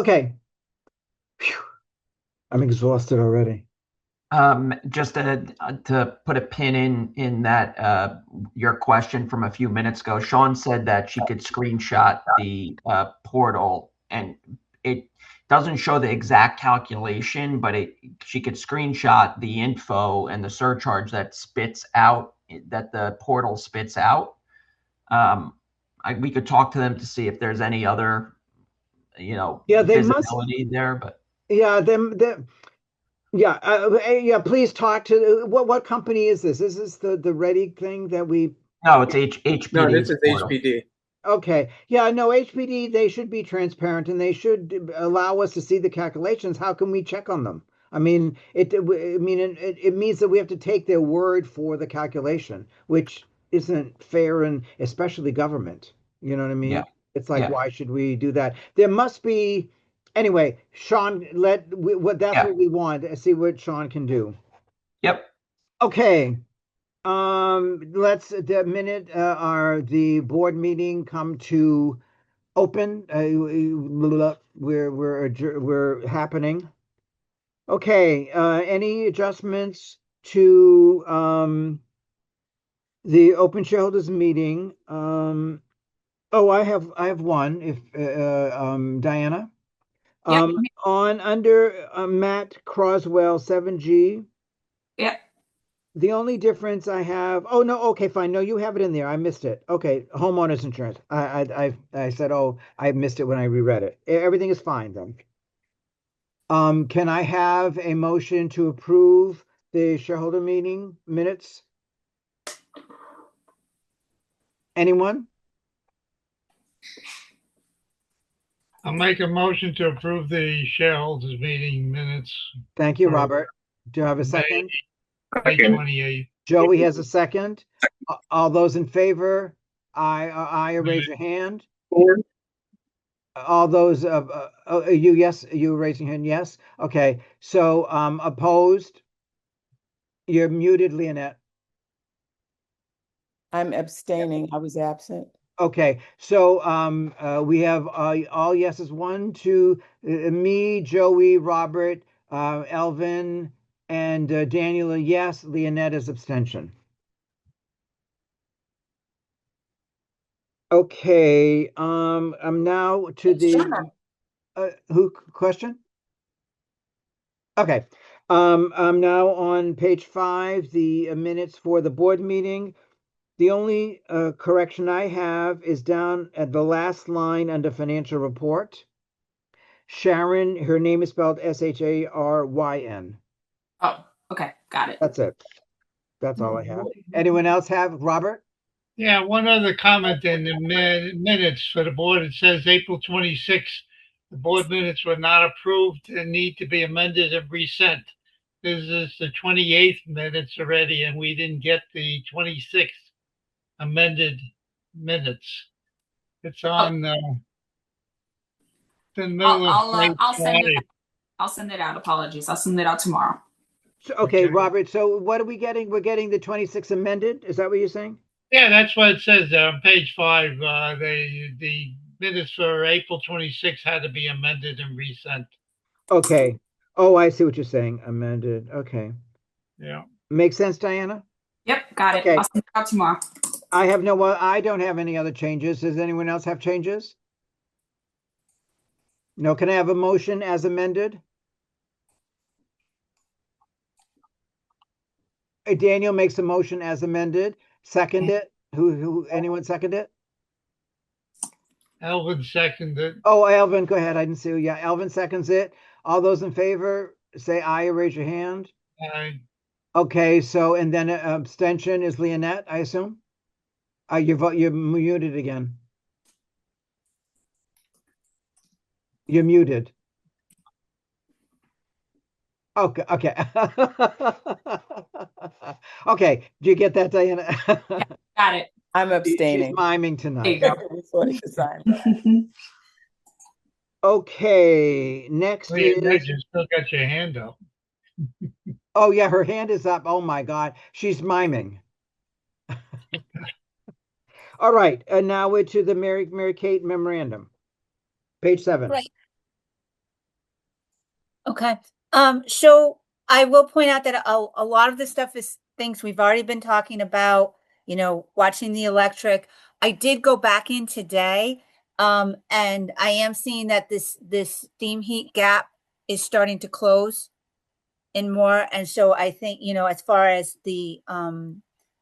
Okay. Phew. I'm exhausted already. Just to put a pin in that your question from a few minutes ago, Sean said that she could screenshot the portal, and it doesn't show the exact calculation, but she could screenshot the info and the surcharge that spits out that the portal spits out. We could talk to them to see if there's any other, Yeah, they must. visibility there, but Yeah, them. Yeah, yeah. Please talk to what company is this? Is this the Ready thing that we? no, it's No, this HPD's is portal. HPD. Okay, yeah, no, HPD. They should be transparent and they should allow us to see the calculations. How can we check on them? I mean, it means that we have to take their word for the calculation, which isn't fair, and especially government. You know what I Yeah, mean? It's like, yeah, why should we do that? There must be. Anyway, Sean, what that's yeah. what we want. See what Sean can do. Yep. Okay. Let's the minute the board meeting come to open. We're happening. Okay. Any adjustments to the open shareholders meeting? Oh, I have one. If Diana. Yep. On under Matt Croswell 7G. Yep. The only difference I have, oh no, okay, fine. No, you have it in there. I missed it. Okay, homeowners insurance. I said, oh, I missed it when I reread it. Everything is fine then. Can I have a motion to approve the shareholder meeting minutes? Anyone? I'll make a motion to approve the shareholders meeting minutes Thank you, for Robert. Do you have a May second? May 28th. Joey has a second. All those in favor? Aye, raise your hand. All those you, yes, you raising your hand, yes. Okay, so opposed. You're muted, Leonette. I'm abstaining. I was absent. Okay, so we have all yeses. 1, 2, me, Joey, Robert, Elvin, and Daniel, yes. Leonette is abstention. Okay, I'm now to the who question? Okay. I'm now on page 5, the minutes for the board meeting. The only correction I have is down at the last line under financial report. Sharon, her name is spelled Sharyn. Oh, okay. Got it. That's it. That's all I have. Anyone else have, Robert? Yeah, one other comment in the minutes for the board. It says April 26th, the board minutes were not approved and need to be amended and resent. This is the 28th minutes already, and we didn't get the 26th amended minutes. It's on the middle of page I'll send it. 5. I'll send it out. Apologies. I'll send it out tomorrow. So, okay, Robert, so what are we getting? We're getting the 26 amended? Is that what you're saying? Yeah, that's what it says there on page 5. The minutes for April 26th had to be amended and resent. Okay. Oh, I see what you're saying. Amended. Okay. Yeah. Makes sense, Diana? Yep. Got it. Okay. I'll send it out tomorrow. I don't have any other changes. Does anyone else have changes? No, can I have a motion as amended? Daniel makes a motion as amended. Second it. Anyone second it? Elvin seconded. Oh, Alvin, go ahead. I didn't see you. Yeah, Alvin seconds it. All those in favor, say aye or raise your hand. Aye. Okay, so and then abstention is Leonette, I assume. You're muted again. You're muted. Okay, okay. Okay, do you get that, Diana? Yeah, got it. I'm abstaining. She's miming tonight. There you go. Okay, next is. You still got your hand up. Oh yeah, her hand is up. Oh my God, she's miming. All right, and now we're to the Mary Kate memorandum, page 7. Right. Okay. So I will point out that a lot of the stuff is things we've already been talking about, watching the electric. I did go back in today, and I am seeing that this steam heat gap is starting to close in more. And so I think, as far as the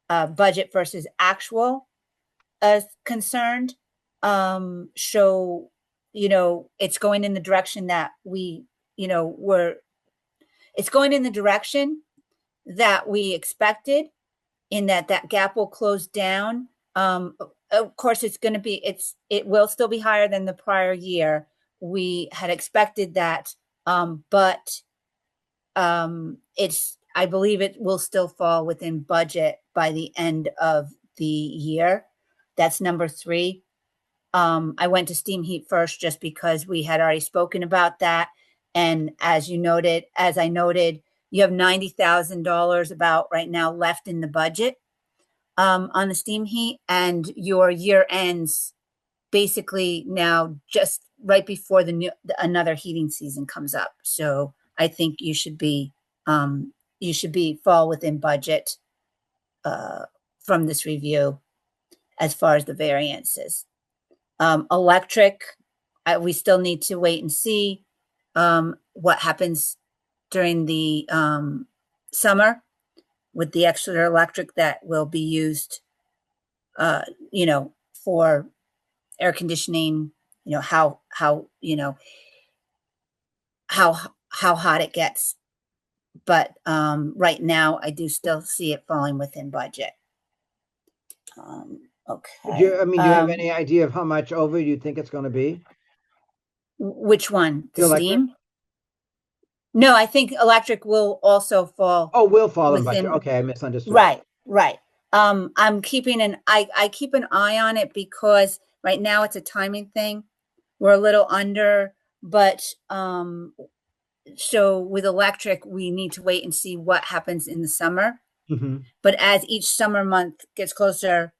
budget versus actual concerned, so it's going in the direction that it's going in the direction that we expected, in that gap will close down. Of course, it will still be higher than the prior year. We had expected that, but I believe it will still fall within budget by the end of the year. That's number 3. I went to steam heat first just because we had already spoken about that. And as I noted, you have $90,000 about right now left in the budget on the steam heat, and your year ends basically now just right before another heating season comes up. So I think you should be fall within budget from this review as far as the variances. Electric, we still need to wait and see what happens during the summer with the extra electric that will be used, for air conditioning, how hot it gets. But right now, I do still see it falling within budget. Okay. Do you have any idea of how much over you think it's going to be? Which one? The Electric? steam? No, I think electric will also fall. Oh, will fall in budget. within- Okay, I misunderstood. Right. I'm keeping I keep an eye on it because right now it's a timing thing. We're a little under, but so with electric, we need to wait and see what happens in the summer. Mm-hmm. But as each summer month gets closer,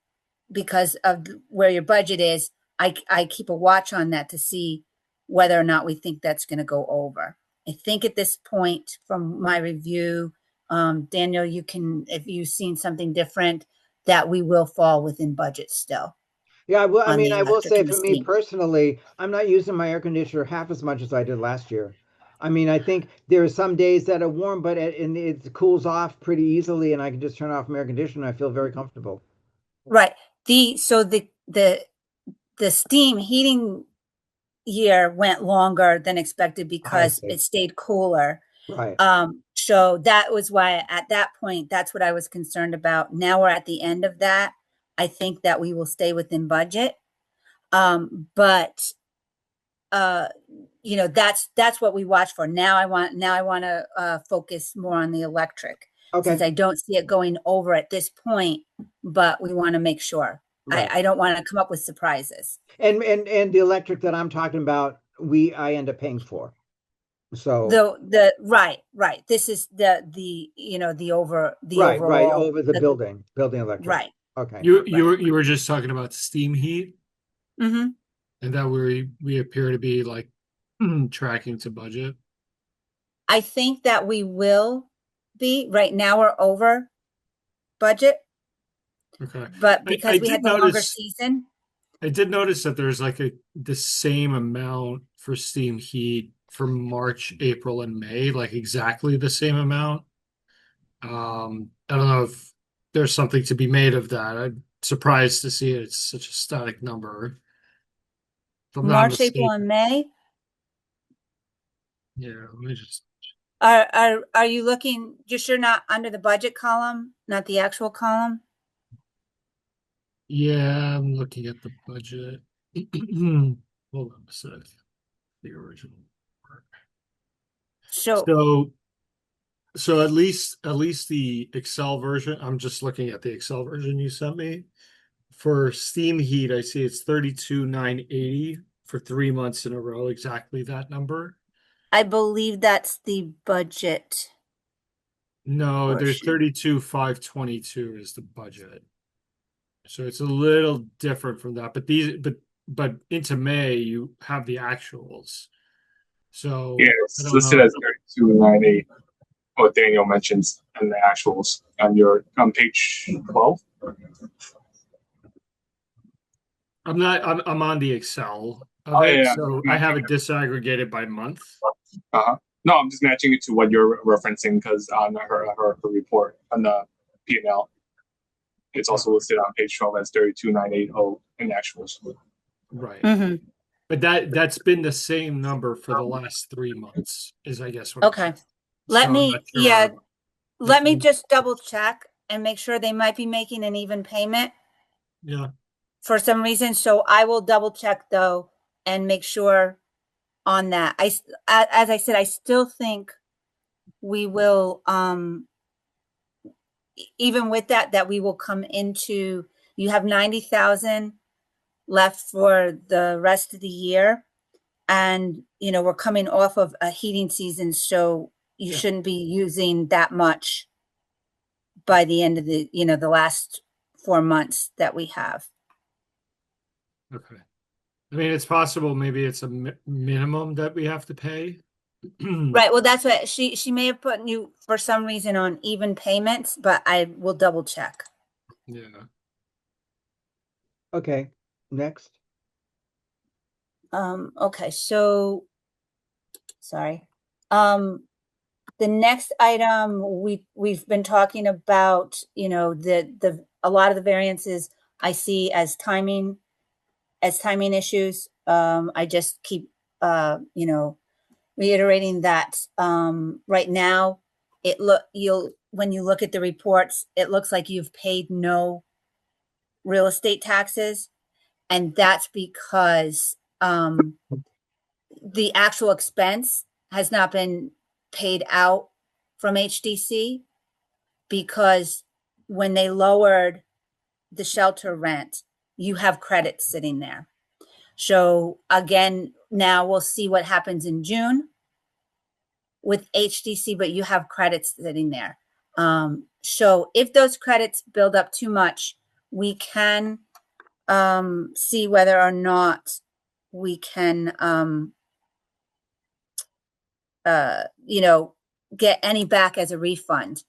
because of where your budget is, I keep a watch on that to see whether or not we think that's going to go over. I think at this point, from my review, Daniel, if you've seen something different, that we will fall within budget still. Yeah, well, I On the mean, I will electric say and the for me steam. personally, I'm not using my air conditioner half as much as I did last year. I mean, I think there are some days that are warm, but it cools off pretty easily, and I can just turn off my air conditioner. And I feel very comfortable. Right. The steam heating year went longer than expected because see. it stayed cooler. Right. So that was why at that point, that's what I was concerned about. Now we're at the end of that. I think that we will stay within budget. But that's what we watch for. Now I want to focus more on the electric. Okay. Since I don't see it going over at this point, but we want to make sure. Right. I don't want to come up with surprises. And the electric that I'm talking about, I end up paying for. So Right. This is the overall over the building electric. Right. Okay. You were just talking about steam heat, Mm-hmm. and that we appear to be like tracking to budget. I think that we will be. Right now we're over budget, Okay. but because I we had did the longer notice- season. I did notice that there's like the same amount for steam heat for March, April, and May, like exactly the same amount. I don't know if there's something to be made of that. I'm surprised to see it's such a static number. If I'm not March, April, mistaken. and May. Yeah, let me just. Are you looking? You're sure not under the budget column, not the actual column? Yeah, I'm looking at the budget. Hold on a sec. The original. So So at least the Excel version, I'm just looking at the Excel version you sent me. For steam heat, I see it's 32,980 for 3 months in a row, exactly that number. I believe that's the budget. No, there's Portion. 32,522 is the budget. So it's a little different from that. But into May you have the actuals. So Yeah, I it's don't listed know. as 3298, what Daniel mentions and the actuals on page 12. I'm on the Excel of Oh, it, yeah. so I have it disaggregated by month. No, I'm just matching it to what you're referencing because on her report on the P&L, it's also listed on page 12 as 32980 in actuals. Right. Mhm. But that's been the same number for the last 3 months, is I guess what I'm Okay. saying. Let So I'm me, not sure. yeah, let me Mhm. just double check and make sure they might be making an even payment Yeah. for some reason. So I will double check though and make sure on that. As I said, I still think we will, even with that we will come into, you have 90,000 left for the rest of the year. And, we're coming off of a heating season, so you Yeah. shouldn't be using that much by the end of the last 4 months that we have. Okay. I mean, it's possible maybe it's a minimum that we have to pay. Right. Well, that's what she may have put you for some reason on even payments, but I will double check. Yeah. Okay, next. Okay, so sorry. The next item we've been talking about, the a lot of the variances I see as timing issues. I just keep reiterating that right now when you look at the reports, it looks like you've paid no real estate taxes, and that's because the actual expense has not been paid out from HDC, because when they lowered the shelter rent, you have credits sitting there. So again, now we'll see what happens in June with HDC, but you have credits sitting there. So if those credits build up too much, we can see whether or not we can get any back as a refund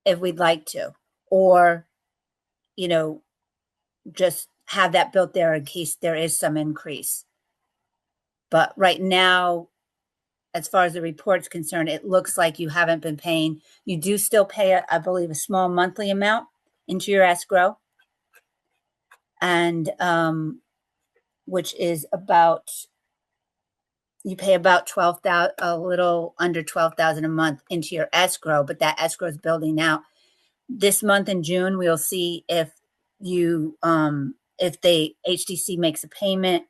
if we'd like to, or just have that built there in case there is some increase. But right now, as far as the report's concerned, it looks like you haven't been paying. You do still pay, I believe, a small monthly amount into your escrow, and which is about, you pay about 12,000, a little under 12,000 a month into your escrow, but that escrow is building out. This month in June, we'll see if HDC makes a payment,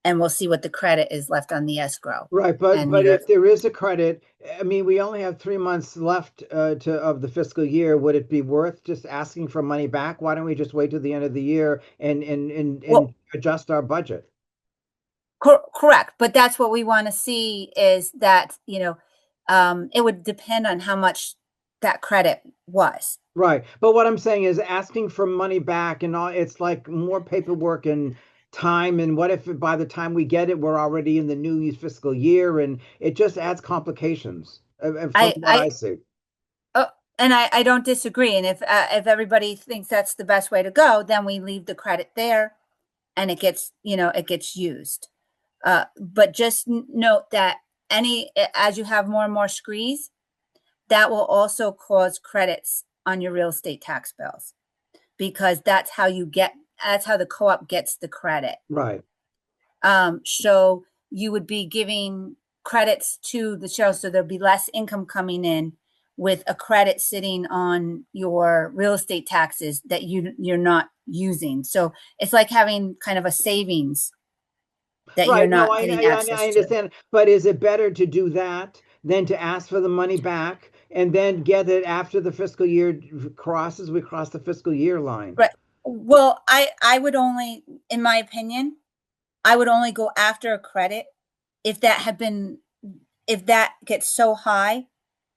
and we'll see what the credit is left on the escrow. Right, but And, if there is a credit, I mean, we only have 3 months left of the fiscal year. Would it be worth just asking for money back? Why don't we just wait till the end of the year and Well, adjust our budget? correct, but that's what we want to see, is that it would depend on how much that credit was. Right, but what I'm saying is asking for money back and all, it's like more paperwork and time. And what if by the time we get it, we're already in the new fiscal year, and it just adds complications from what I see. And I don't disagree. And if everybody thinks that's the best way to go, then we leave the credit there, and it gets used. But just note that as you have more and more screes, that will also cause credits on your real estate tax bills, because that's how the co-op gets the credit. Right. So you would be giving credits to the show, so there'll be less income coming in with a credit sitting on your real estate taxes that you're not using. So it's like having kind of a savings that you're Right. No, not getting access I to. understand. But is it better to do that than to ask for the money back and then get it after the fiscal year crosses? We cross the fiscal year line. Right. Well, I would only, in my opinion, I would only go after a credit if that gets so high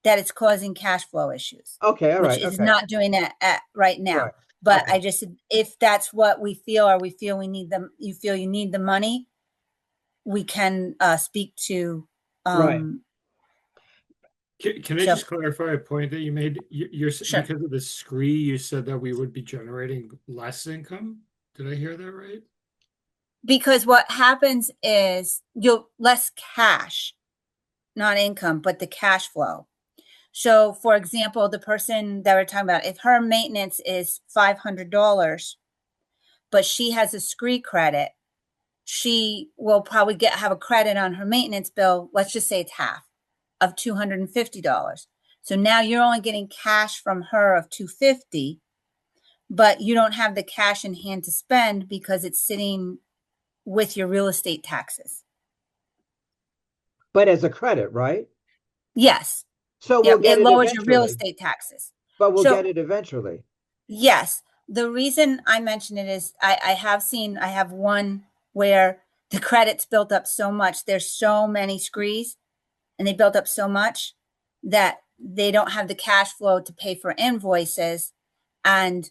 that it's causing cash flow issues. Okay. All which right. is Okay. not doing it right now. Right. But Okay. I just, if that's what we feel, or we feel we need them, you feel you need the money, we can speak to Right. Can I So- just clarify a point that you made? You're Sure. because of the scree, you said that we would be generating less income. Did I hear that right? Because what happens is you'll less cash, not income, but the cash flow. So for example, the person that we're talking about, if her maintenance is $500, but she has a scree credit, she will probably have a credit on her maintenance bill. Let's just say it's half of $250. So now you're only getting cash from her of $250, but you don't have the cash in hand to spend because it's sitting with your real estate taxes. But as a credit, right? Yes. So Yeah, we'll get it it lowers your real eventually, estate taxes. but we'll So- get it eventually. Yes. The reason I mention it is I have one where the credits built up so much. There's so many screes and they built up so much that they don't have the cash flow to pay for invoices. And,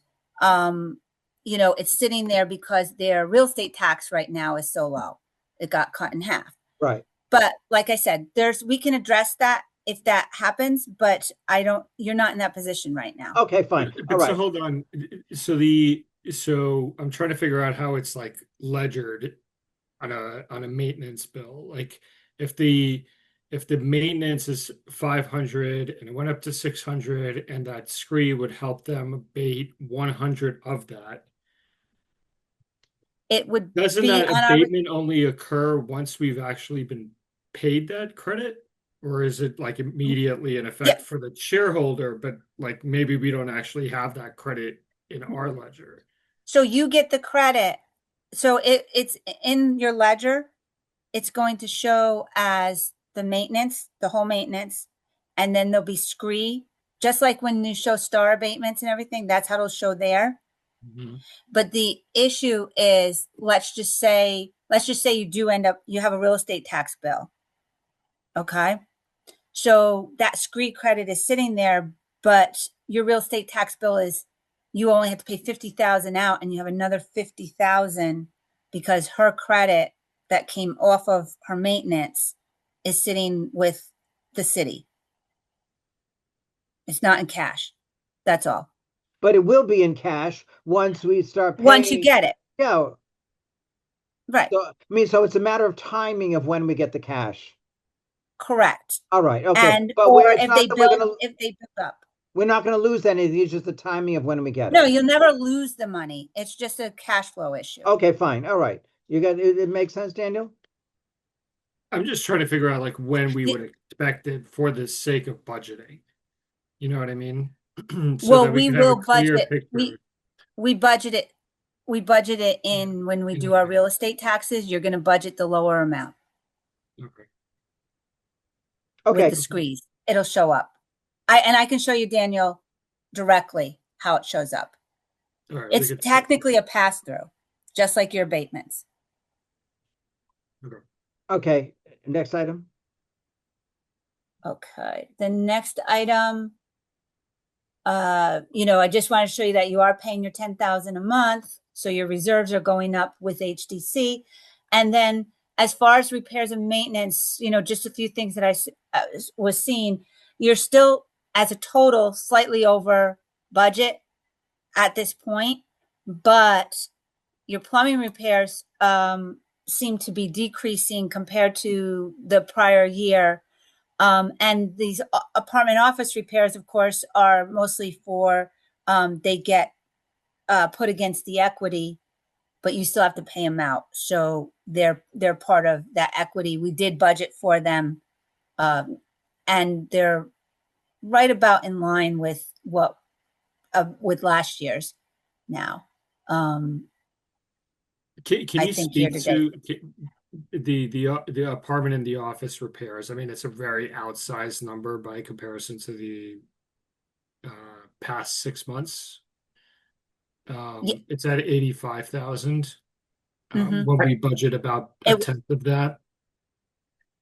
it's sitting there because their real estate tax right now is so low. It got cut in half. Right. But like I said, we can address that if that happens, but you're not in that position right now. Okay, fine. But All so right. hold on. So I'm trying to figure out how it's like ledgered on a maintenance bill. Like if the maintenance is 500 and it went up to 600 and that scree would help them abate 100 of that. It would Doesn't be that on our, abatement only occur once we've actually been paid that credit? Or is it like immediately in effect for the shareholder, but like maybe we don't actually have that credit in our ledger? so you get the credit. So it's in your ledger. It's going to show as the maintenance, the whole maintenance, and then there'll be scree, just like when you show star abatements and everything, that's how it'll show there. But the issue is, let's just say you have a real estate tax bill. Okay. So that scree credit is sitting there, but your real estate tax bill is, you only have to pay 50,000 out and you have another 50,000 because her credit that came off of her maintenance is sitting with the city. It's not in cash. That's all. But it will be in cash once we start paying. Once you get it. Yeah. Right. So it's a matter of timing of when we get the cash. Correct. All right. Okay. And but or it's if not they that we're build gonna, if they build up. we're not going to lose anything. It's just the timing of when we get No, it. you'll never lose the money. It's just a cash flow issue. Okay, fine. All right. You got it. It makes sense, Daniel? I'm just trying to figure out like when we Yeah. would expect it for the sake of budgeting. You know what I mean? So Well, that we can have a will clear budget. picture. We budget it. We budget it in when we do our real estate taxes. You're going to budget the lower amount Okay. Okay. with the squeeze. It'll show up. I can show you, Daniel, directly how it shows up. All right. we It's could- technically a pass through, just like your abatements. Okay. Next item. Okay. The next item, I just want to show you that you are paying your 10,000 a month. So your reserves are going up with HDC. And then as far as repairs and maintenance, just a few things that I was seeing, you're still as a total slightly over budget at this point, but your plumbing repairs seem to be decreasing compared to the prior year. And these apartment office repairs, of course, are mostly for they get put against the equity, but you still have to pay them out. So they're part of that equity. We did budget for them, and they're right about in line with what with last year's now. Can I you think speak to year-to-date. the apartment and the office repairs? I mean, it's a very outsized number by comparison to the past 6 months. It's at 85,000 Mhm. when we budget about a It- tenth of that.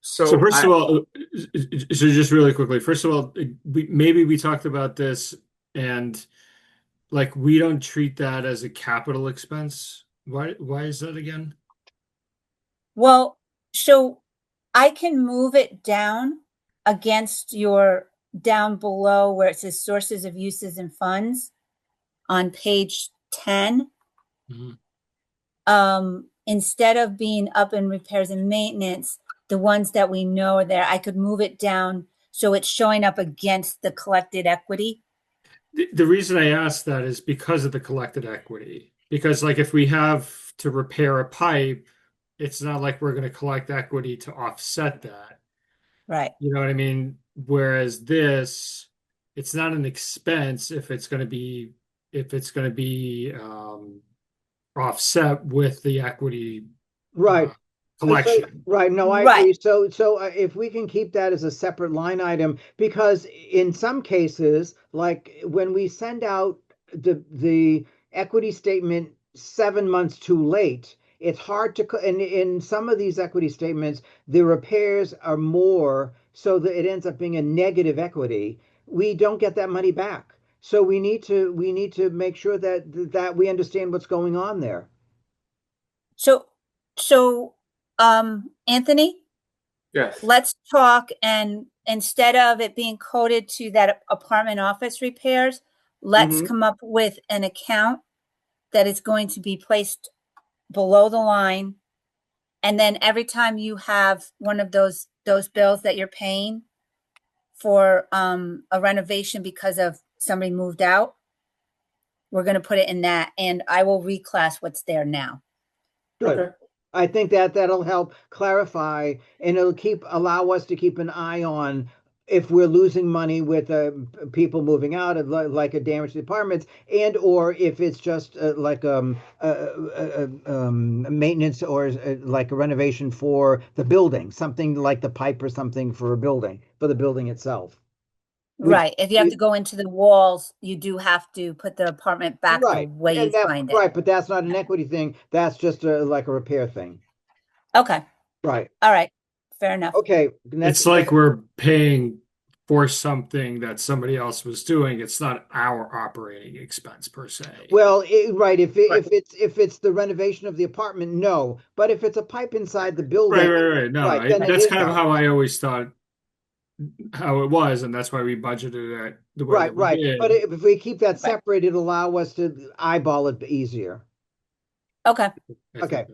So, So first of all, so just really quickly, first of all, maybe we talked about this and like we don't treat that as a capital expense. Why is that again? Well, so I can move it down against your down below where it says sources of uses and funds on page 10. Mhm. Instead of being up in repairs and maintenance, the ones that we know are there, I could move it down so it's showing up against the collected equity. The reason I asked that is because of the collected equity. Because like if we have to repair a pipe, it's not like we're going to collect equity to offset that. Right. You know what I mean? Whereas this, it's not an expense if it's going to be offset with the equity Right. collection. Right. No, I Right. agree. So if we can keep that as a separate line item, because in some cases, like when we send out the equity statement 7 months too late, it's hard to, and in some of these equity statements, the repairs are more, so that it ends up being a negative equity. We don't get that money back. So we need to make sure that we understand what's going on there. So, Anthony, Yes. let's talk, and instead of it being coded to that apartment office repairs, let's Mhm. come up with an account that is going to be placed below the line. And then every time you have one of those bills that you're paying for a renovation because of somebody moved out, we're going to put it in that, and I will reclass what's there now. Good. Okay. I think that'll help clarify, and it'll allow us to keep an eye on if we're losing money with people moving out, like a damage to the apartments, and or if it's just like maintenance or like a renovation for the building, something like the pipe or something for a building, for the building itself. Right. If you have to go into the walls, you do have to put the apartment back the Right, way you and that find it. right, but that's not an equity thing. That's just like a repair thing. Okay. Right. All right. Fair enough. Okay. It's like we're paying for something that somebody else was doing. It's not our operating expense per se. Well, right. If it's the renovation of the apartment, no. But if it's a pipe inside the building, Right. No, right, then it that's is kind of ours. how I always thought how it was, and that's why we budgeted it the way that we Right. did. But if we keep that separate, it'll allow us to eyeball it easier. Okay. I think Okay.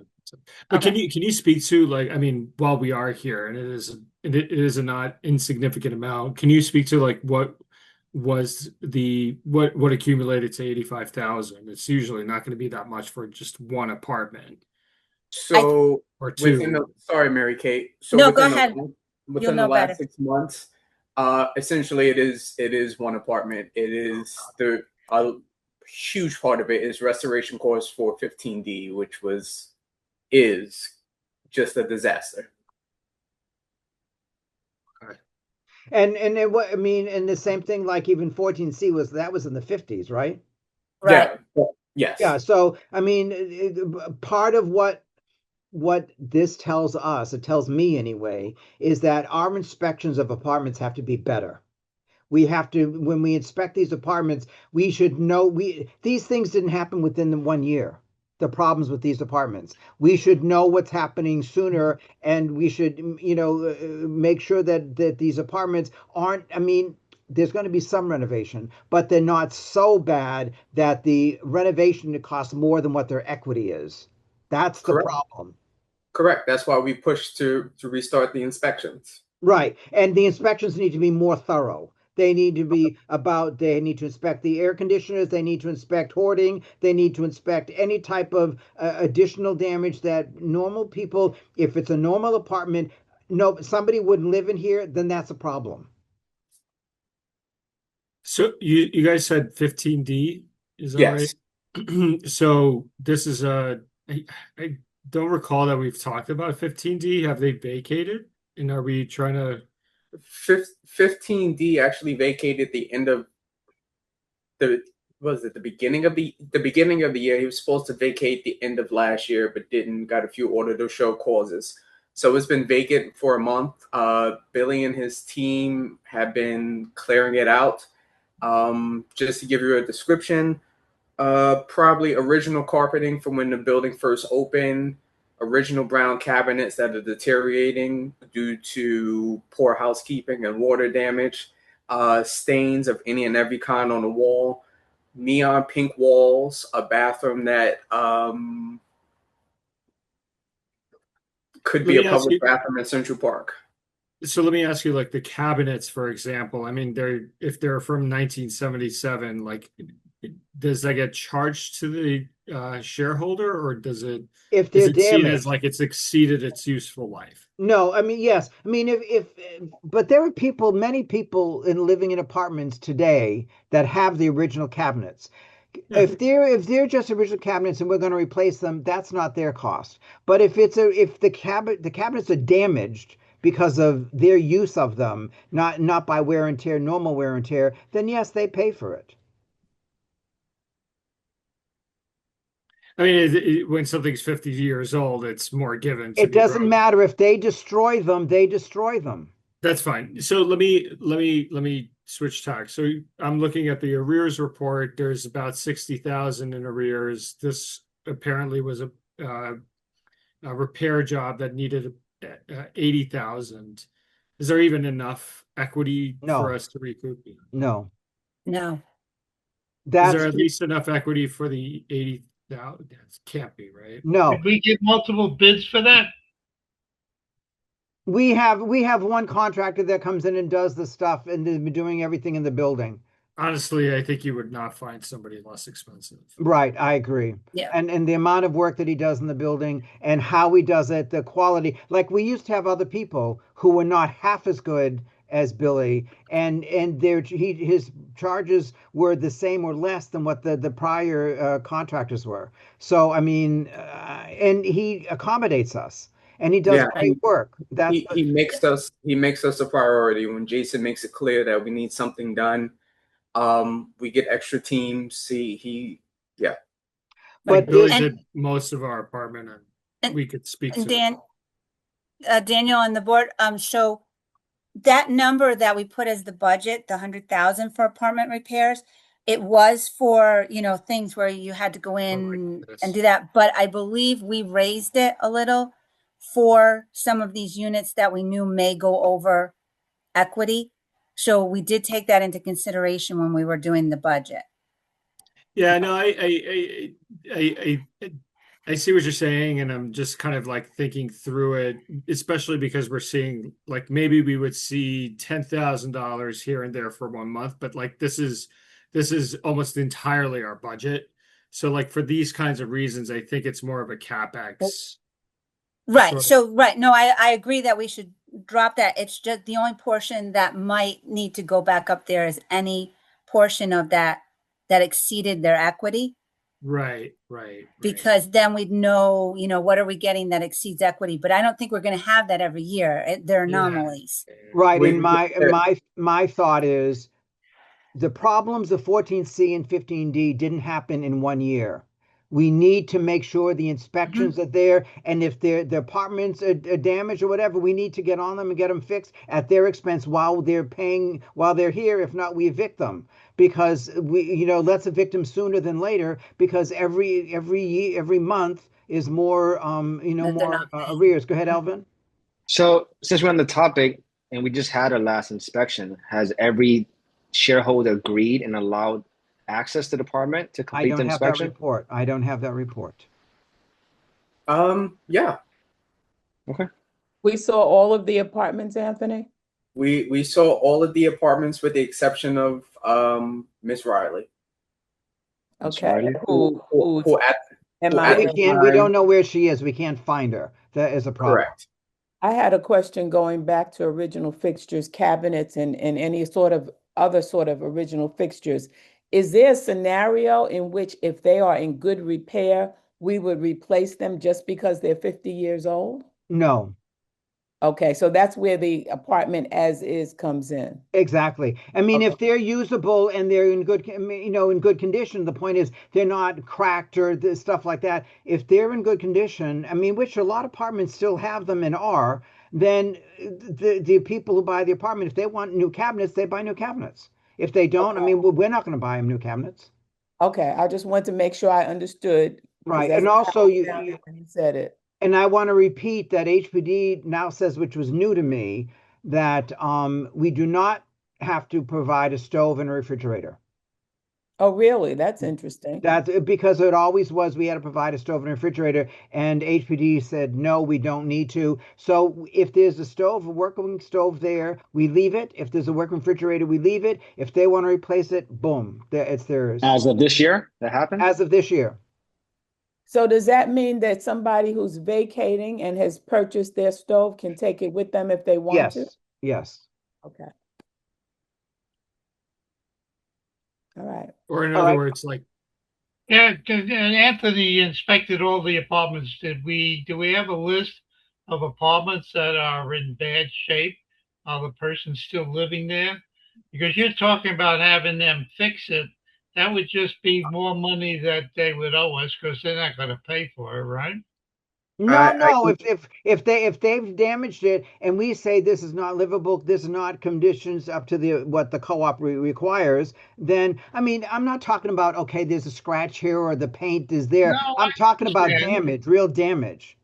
But Okay. can you speak to, like, I mean, while we are here, and it is a not insignificant amount, can you speak to like what was what accumulated to 85,000? It's usually not going to be that much for just one apartment So or two. sorry, Mary Kate. So No, go within ahead. the You'll within the know last better. 6 months, essentially it is one apartment. It is a huge part of it is restoration costs for 15D, which is just a disaster. And then what I mean, and the same thing, like even 14C was in the 50s, right? Right. Yeah. Yes. Yeah. So I mean, part of what this tells us, it tells me anyway, is that our inspections of apartments have to be better. We have to, when we inspect these apartments, we should know these things didn't happen within the 1 year. The problems with these apartments, we should know what's happening sooner, and we should, make sure that these apartments aren't. I mean, there's going to be some renovation, but they're not so bad that the renovation costs more than what their equity is. That's the Correct. problem. Correct. That's why we pushed to restart the inspections. Right. And the inspections need to be more thorough. They need to be they need to inspect the air conditioners. They need to inspect hoarding. They need to inspect any type of additional damage that normal people, if it's a normal apartment, no, somebody wouldn't live in here, then that's a problem. So you guys said 15D, is that Yes. right? So this is I don't recall that we've talked about 15D. Have they vacated? And are we trying to 15D actually vacated the end of the beginning of the year. He was supposed to vacate the end of last year, but didn't. Got a few order to show causes. So it's been vacant for a month. Billy and his team have been clearing it out. Just to give you a description, probably original carpeting from when the building first opened, original brown cabinets that are deteriorating due to poor housekeeping and water damage, stains of any and every kind on the wall, neon pink walls, a bathroom that could be Let a me ask public you- bathroom in Central Park. So let me ask you, like the cabinets, for example. I mean, if they're from 1977, like, does that get charged to the shareholder, or does it If is they're it seen as damaged. like it's exceeded its useful life? No, I mean, yes. I mean, but there are people, many people living in apartments today that have the original cabinets. If they're just original cabinets and we're going to replace them, that's not their cost. But if the cabinets are damaged because of their use of them, not by wear and tear, normal wear and tear, then yes, they pay for it. I mean, when something's 50 years old, it's more given to It be doesn't broken. matter if they destroy them, they destroy them. That's fine. So let me switch tack. So I'm looking at the arrears report. There's about 60,000 in arrears. This apparently was a repair job that needed 80,000. Is there even enough equity No. for us to recoup? No, No. Is that's there at least enough equity for the 80,000? That can't be, right? no. Did we get multiple bids for that? We have one contractor that comes in and does the stuff, and they've been doing everything in the building. Honestly, I think you would not find somebody less expensive. Right, I agree. Yeah. And the amount of work that he does in the building and how he does it, the quality. Like we used to have other people who were not half as good as Billy, and his charges were the same or less than what the prior contractors were. So I mean, and he accommodates us, and he does Yeah, great work. That's He makes us a priority. When Jason makes it clear that we need something done, we get extra teams. Yeah. Like But Billy this- did most of our apartment, and And- we could speak to And it. Daniel and the board, so that number that we put as the budget, the 100,000 for apartment repairs, it was for, things where you had to go in this. and do that. But I believe we raised it a little for some of these units that we knew may go over equity. So we did take that into consideration when we were doing the budget. Yeah, no, I see what you're saying, and I'm just kind of like thinking through it, especially because we're seeing like maybe we would see $10,000 here and there for 1 month, but like this is almost entirely our budget. So like for these kinds of reasons, I think it's more of a CapEx. Right. Sort of. So, right. No, I agree that we should drop that. It's just the only portion that might need to go back up there is any portion of that exceeded their equity. Right. Because then we'd know, what are we getting that exceeds equity? But I don't think we're going to have that every year. They're Yeah. anomalies. Right, We- and my thought is the problems of 14C and 15D didn't happen in 1 year. We need to make sure the inspections are there, and if the apartments are damaged or whatever, we need to get on them and get them fixed at their expense while they're here. If not, we evict them, because let's evict them sooner than later, because every month is more That they're more not paying. arrears. Go ahead, Alvin. So since we're on the topic and we just had our last inspection, has every shareholder agreed and allowed access to the department to I complete the don't have that inspection? report. I don't have that report. Yeah. We saw all of the apartments, Anthony? We saw all of the apartments with the exception of Miss Riley. That's Okay. right. Who's Who at am at I? the We time- don't know where she is. We can't find her. That is a problem. Correct. I had a question going back to original fixtures, cabinets, and any sort of other sort of original fixtures. Is there a scenario in which if they are in good repair, we would replace them just because they're 50 years old? No, Okay, so that's where the apartment as is comes in. exactly. I mean, if Okay. they're usable and they're in good, in good condition, the point is they're not cracked or stuff like that. If they're in good condition, I mean, which a lot of apartments still have them and are, then the people who buy the apartment, if they want new cabinets, they buy new cabinets. If they don't, I mean, we're not going to buy them new cabinets. Okay, I just want to make sure I understood. 'cause Right, that's and how also it sounded when you said it. And I want to repeat that HPD now says, which was new to me, that we do not have to provide a stove and a refrigerator. Oh, really? That's interesting. That's because it always was, we had to provide a stove and a refrigerator, and HPD said, no, we don't need to. So if there's a stove, a working stove there, we leave it. If there's a working refrigerator, we leave it. If they want to replace it, boom, it's theirs. As of this year, that happened? As of this year. So does that mean that somebody who's vacating and has purchased their stove can take it with them if they want to? Yes, yes. Okay. All right. Or in All other right. words, like, Yeah, and Anthony inspected all the apartments. Do we have a list of apartments that are in bad shape? Are the person still living there? Because you're talking about having them fix it. That would just be more money that they would owe us because they're not going to pay for it, right? No. If they've damaged it and we say this is not livable, this is not conditions up to what the co-op requires, then I mean, I'm not talking about, okay, there's a scratch here or the paint is there. No, I'm talking about understand. damage, real damage.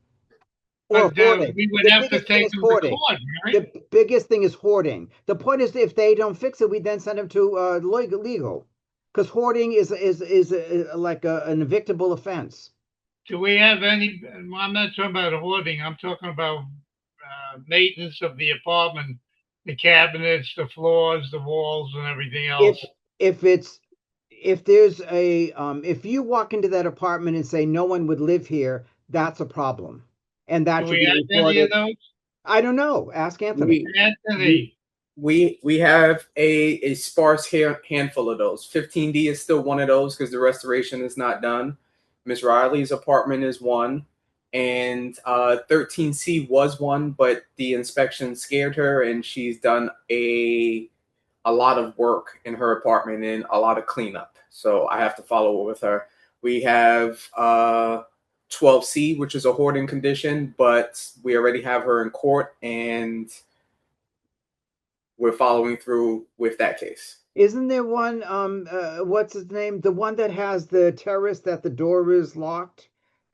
Or But hoarding. we would The have to biggest thing take is them to hoarding. court, right? The biggest thing is hoarding. The point is, if they don't fix it, we then send them to legal, because hoarding is like an evictable offense. Do we have any? I'm not talking about hoarding. I'm talking about maintenance of the apartment, the cabinets, the floors, the walls, and everything else. If you walk into that apartment and say no one would live here, that's a problem, and that Do should we be have any of reported. those? I don't know. Ask Anthony. Anthony, We have a sparse handful of those. 15D is still one of those because the restoration is not done. Miss Riley's apartment is one, and 13C was one, but the inspection scared her, and she's done a lot of work in her apartment and a lot of cleanup. So I have to follow up with her. We have 12C, which is a hoarding condition, but we already have her in court, and we're following through with that case. Isn't there one, what's his name? The one that has the terrace that the door is locked?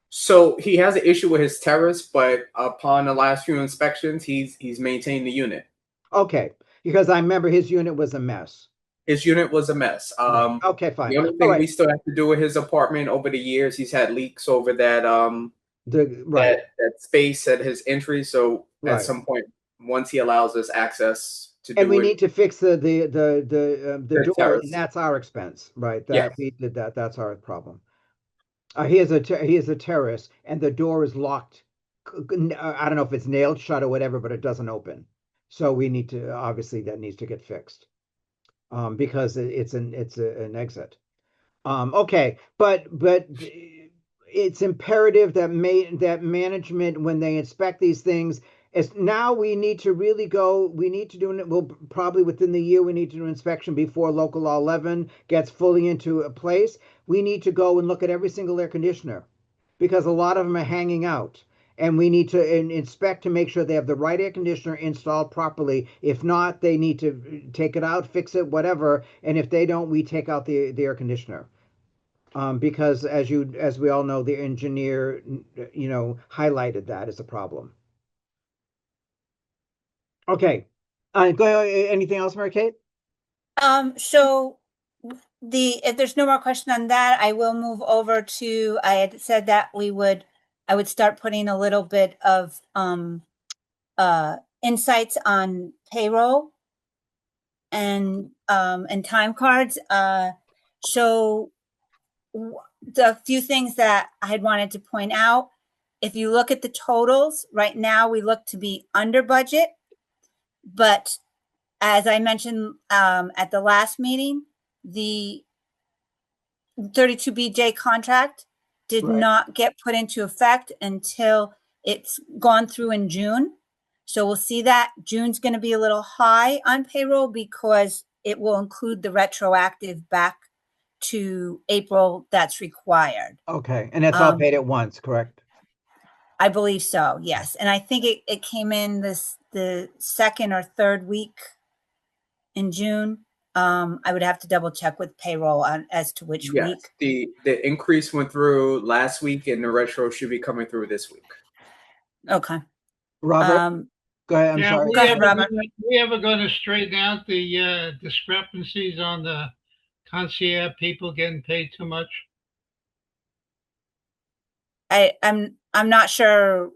So he has an issue with his terrace, but upon the last few inspections, he's maintained the unit. Okay, because I remember his unit was a mess. His unit was a mess. Okay, fine. The only All thing right. we still have to do with his apartment over the years, he's had leaks over that Right. that space at his entry. So Right. at some point, once he allows us access to do And we it, need to fix the door, terrace. and that's our expense, right? Yes. We did that. That's our problem. He has a terrace, and the door is locked. I don't know if it's nailed shut or whatever, but it doesn't open. So we need to, obviously that needs to get fixed, because it's an exit. Okay, but it's imperative that management, when they inspect these things, now we need to really go. We need to do it. Well, probably within the year, we need to do an inspection before local law 11 gets fully into a place. We need to go and look at every single air conditioner, because a lot of them are hanging out, and we need to inspect to make sure they have the right air conditioner installed properly. If not, they need to take it out, fix it, whatever. And if they don't, we take out the air conditioner. Because as we all know, the engineer, highlighted that as a problem. Okay. Go. Anything else, Mary Kate? So if there's no more question on that, I will move over to, I had said that I would start putting a little bit of insights on payroll and time cards. So the few things that I had wanted to point out, if you look at the totals right now, we look to be under budget, but as I mentioned at the last meeting, the 32BJ contract did not get put into effect until it's gone through in June. So we'll see that June's going to be a little high on payroll because it will include the retroactive back to April that's required. Okay, and it's all paid at once, correct? I believe so, yes. And I think it came in the second or third week in June. I would have to double check with payroll as to which week. The increase went through last week, and the retro should be coming through this week. Okay. Robert? Go ahead. I'm Yeah, sorry. we Go ahead, ever, Robert. we ever going to straighten out the discrepancies on the concierge people getting paid too much? I'm not sure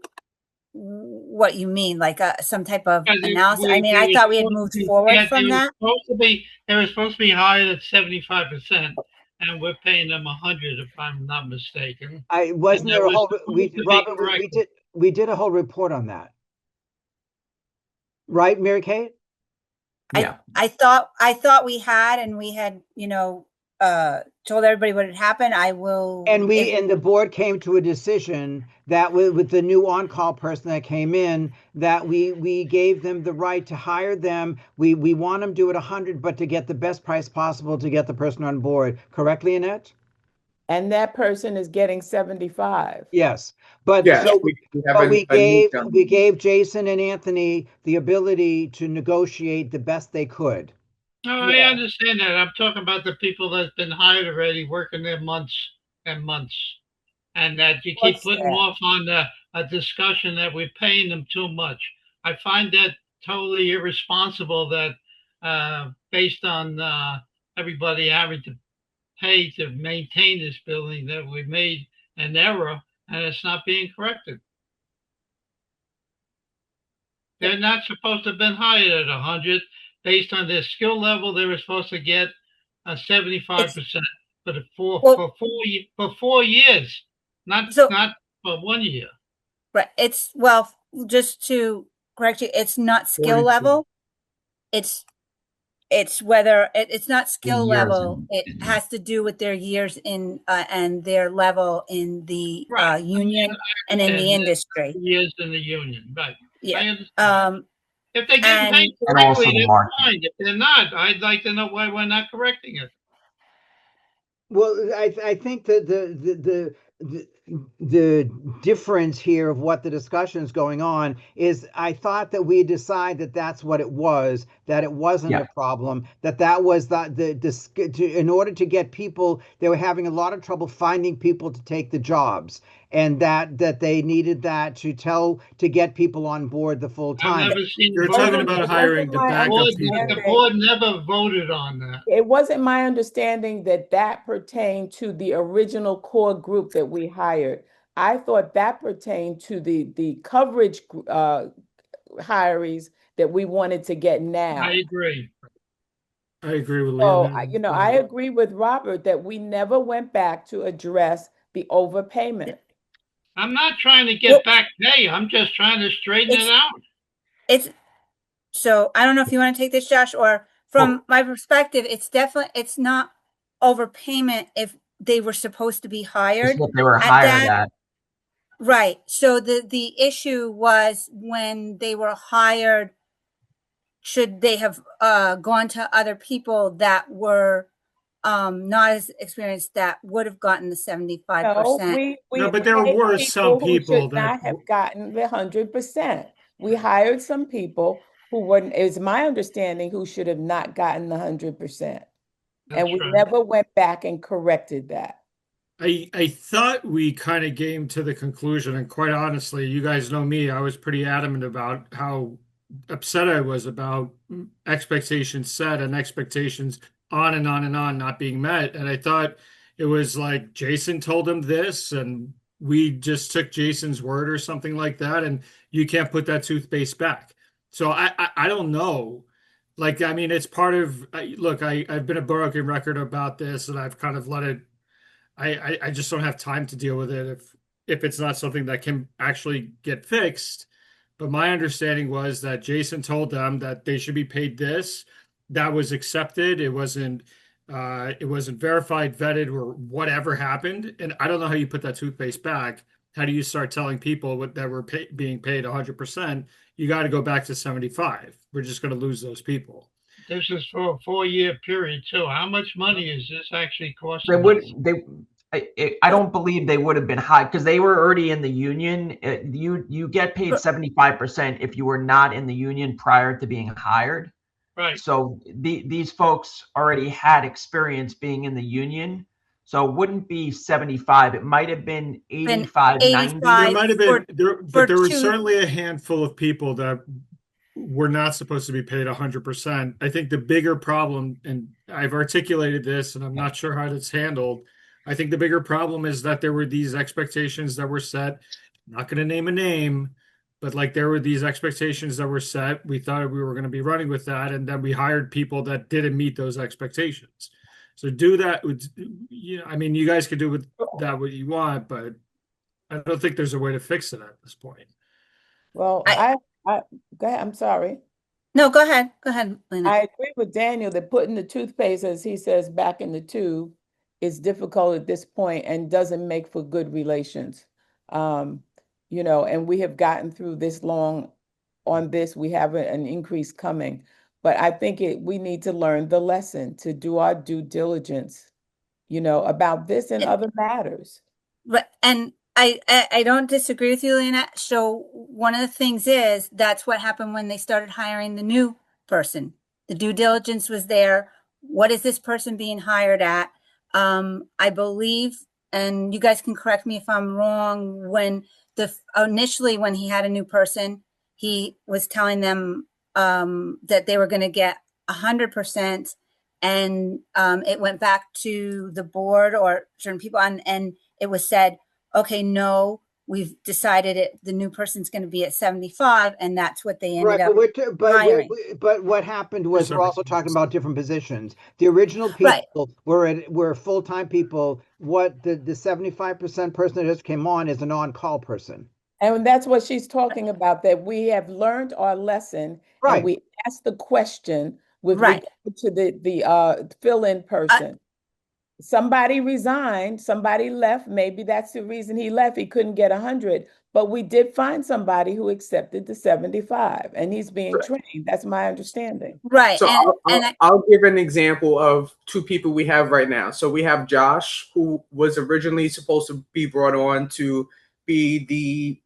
what you mean, like some type of Because analysis. I mean, I thought we had moved forward from that. They were supposed to be hired at 75%, and we're paying them 100, if I'm not mistaken. I wasn't And there that a whole was we supposed to be Robert corrected. we did a whole report on that. Right, Mary Kate? Yeah. I thought we had, and we had, told everybody what had happened. I will. And the board came to a decision that with the new on-call person that came in, that we gave them the right to hire them. We want them to do it 100, but to get the best price possible to get the person on board. Correctly, Annette? And that person is getting 75. Yes, but Yeah, so we have but a new number. we gave Jason and Anthony the ability to negotiate the best they could. No, I understand that. I'm talking about the people that's been hired already, working there months and months. And that you keep What's putting that? off on a discussion that we're paying them too much. I find that totally irresponsible that based on everybody having to pay to maintain this building, that we made an error and it's not being corrected. They're not supposed to have been hired at 100. Based on their skill level, they were supposed to get a 75% for 4 years, not for 1 year. Right. It's, well, just to correct you, it's not skill 42. level. It's whether it's not skill Years level. in- It has to do with their years in and their level in the Right. union and in the industry. Years in the union, right? Yeah. I understand. If they get and- paid And also correctly, the that's market. fine. If they're not, I'd like to know why we're not correcting it. Well, I think that the difference here of what the discussion is going on is I thought that we decided that that's what it was, that it wasn't Yeah. a problem, that was in order to get people, they were having a lot of trouble finding people to take the jobs, and that they needed that to get people on board the full I've time. never seen. You're voted talking on about it. hiring the backup The people. board never voted on that. It wasn't my understanding that that pertained to the original core group that we hired. I thought that pertained to the coverage hirees that we wanted to get now. I agree. I agree with So, Leanne. I agree with Robert that we never went back to address the overpayment. I'm not trying to get back pay. I'm just trying to straighten it out. It's so I don't know if you want to take this, Josh, or from my perspective, it's not overpayment if they were supposed to be hired. It's what they were at hired that. at. Right. So the issue was when they were hired, should they have gone to other people that were not as experienced that would have gotten the 75%? No, but there hired were some who people should that- not have gotten the 100%. We hired some people who wouldn't, is my understanding, who should have not gotten the 100%. And we right. never went back and corrected that. I thought we kind of came to the conclusion, and quite honestly, you guys know me, I was pretty adamant about how upset I was about expectations set and expectations on and on and on not being met. And I thought it was like Jason told him this, and we just took Jason's word or something like that, and you can't put that toothpaste back. So I don't know. Like, I mean, it's part of, look, I've been a broken record about this, and I've kind of let it, I just don't have time to deal with it if it's not something that can actually get fixed. But my understanding was that Jason told them that they should be paid this. That was accepted. It wasn't verified, vetted, or whatever happened. And I don't know how you put that toothpaste back. How do you start telling people that were being paid 100%? You got to go back to 75. We're just going to lose those people. This is for a 4-year period too. How much money is this actually costing? I don't believe they would have been high because they were already in the union. You get paid 75% if you were not in the union prior to being hired. Right. So these folks already had experience being in the union. So it wouldn't be 75. It might have been 85, 90. There might have been, but there were two- certainly a handful of people that we're not supposed to be paid 100%. I think the bigger problem, and I've articulated this, and I'm not sure how it's handled. I think the bigger problem is that there were these expectations that were set. I'm not going to name a name, but like there were these expectations that were set. We thought we were going to be running with that, and then we hired people that didn't meet those expectations. So do that. I mean, you guys can do with that what you want, but I don't think there's a way to fix it at this point. Well, I go ahead, I'm sorry. No, go ahead. Go ahead, Lena. I agree with Daniel that putting the toothpaste, as he says, back in the tube is difficult at this point and doesn't make for good relations. You know, and we have gotten through this long on this. We have an increase coming, but I think we need to learn the lesson, to do our due diligence, you know, about this and other matters. But and I don't disagree with you, Lena. So one of the things is that's what happened when they started hiring the new person. The due diligence was there. What is this person being hired at? I believe, and you guys can correct me if I'm wrong, when initially when he had a new person, he was telling them that they were going to get 100%, and it went back to the board or certain people, and it was said, okay, no, we've decided the new person's going to be at 75, and that's what they ended up hiring. But what happened was we're also talking about different positions. The original people were full-time people. What the 75% person that just came on is an on-call person. And that's what she's talking about, that we have learned our lesson, and we asked the question with regard to the fill-in person. Somebody resigned, somebody left. Maybe that's the reason he left. He couldn't get 100, but we did find somebody who accepted the 75, and he's being trained. That's my understanding. Right. So I'll give an example of two people we have right now. So we have Josh, who was originally supposed to be brought on to be the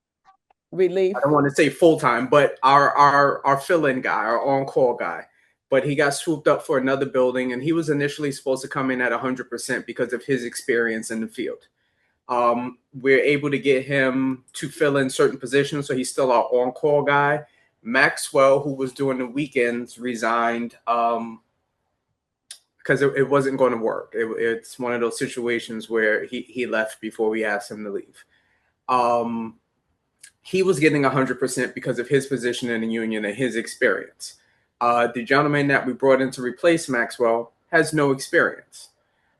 relief. I don't want to say full-time, but our fill-in guy, our on-call guy. But he got swooped up for another building, and he was initially supposed to come in at 100% because of his experience in the field. We're able to get him to fill in certain positions, so he's still our on-call guy. Maxwell, who was doing the weekends, resigned because it wasn't going to work. It's one of those situations where he left before we asked him to leave. He was getting 100% because of his position in the union and his experience. The gentleman that we brought in to replace Maxwell has no experience.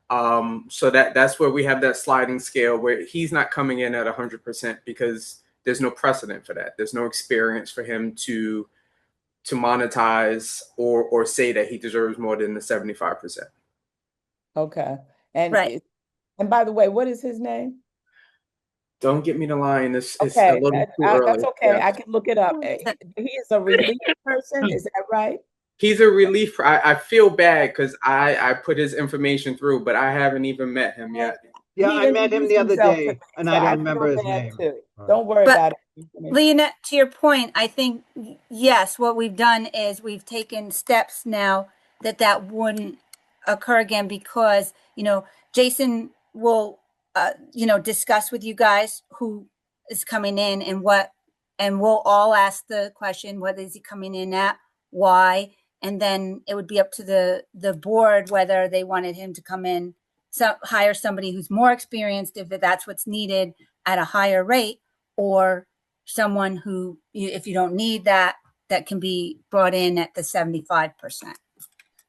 So that's where we have that sliding scale where he's not coming in at 100% because there's no precedent for that. There's no experience for him to monetize or say that he deserves more than the 75%. Okay. And by the way, what is his name? Don't get me the line. It's okay. a little too early. That's okay. Yeah. I can look it up. He is a relief person. Is that right? He's a relief. I feel bad because I put his information through, but I haven't even met him yet. Yeah, I met him the other day, and I don't remember his name. Don't worry about it. Lena, to your point, I think, yes, what we've done is we've taken steps now that wouldn't occur again because, Jason will discuss with you guys who is coming in and we'll all ask the question, what is he coming in at, why, and then it would be up to the board whether they wanted him to come in, hire somebody who's more experienced if that's what's needed at a higher rate, or someone who, if you don't need that can be brought in at the 75%.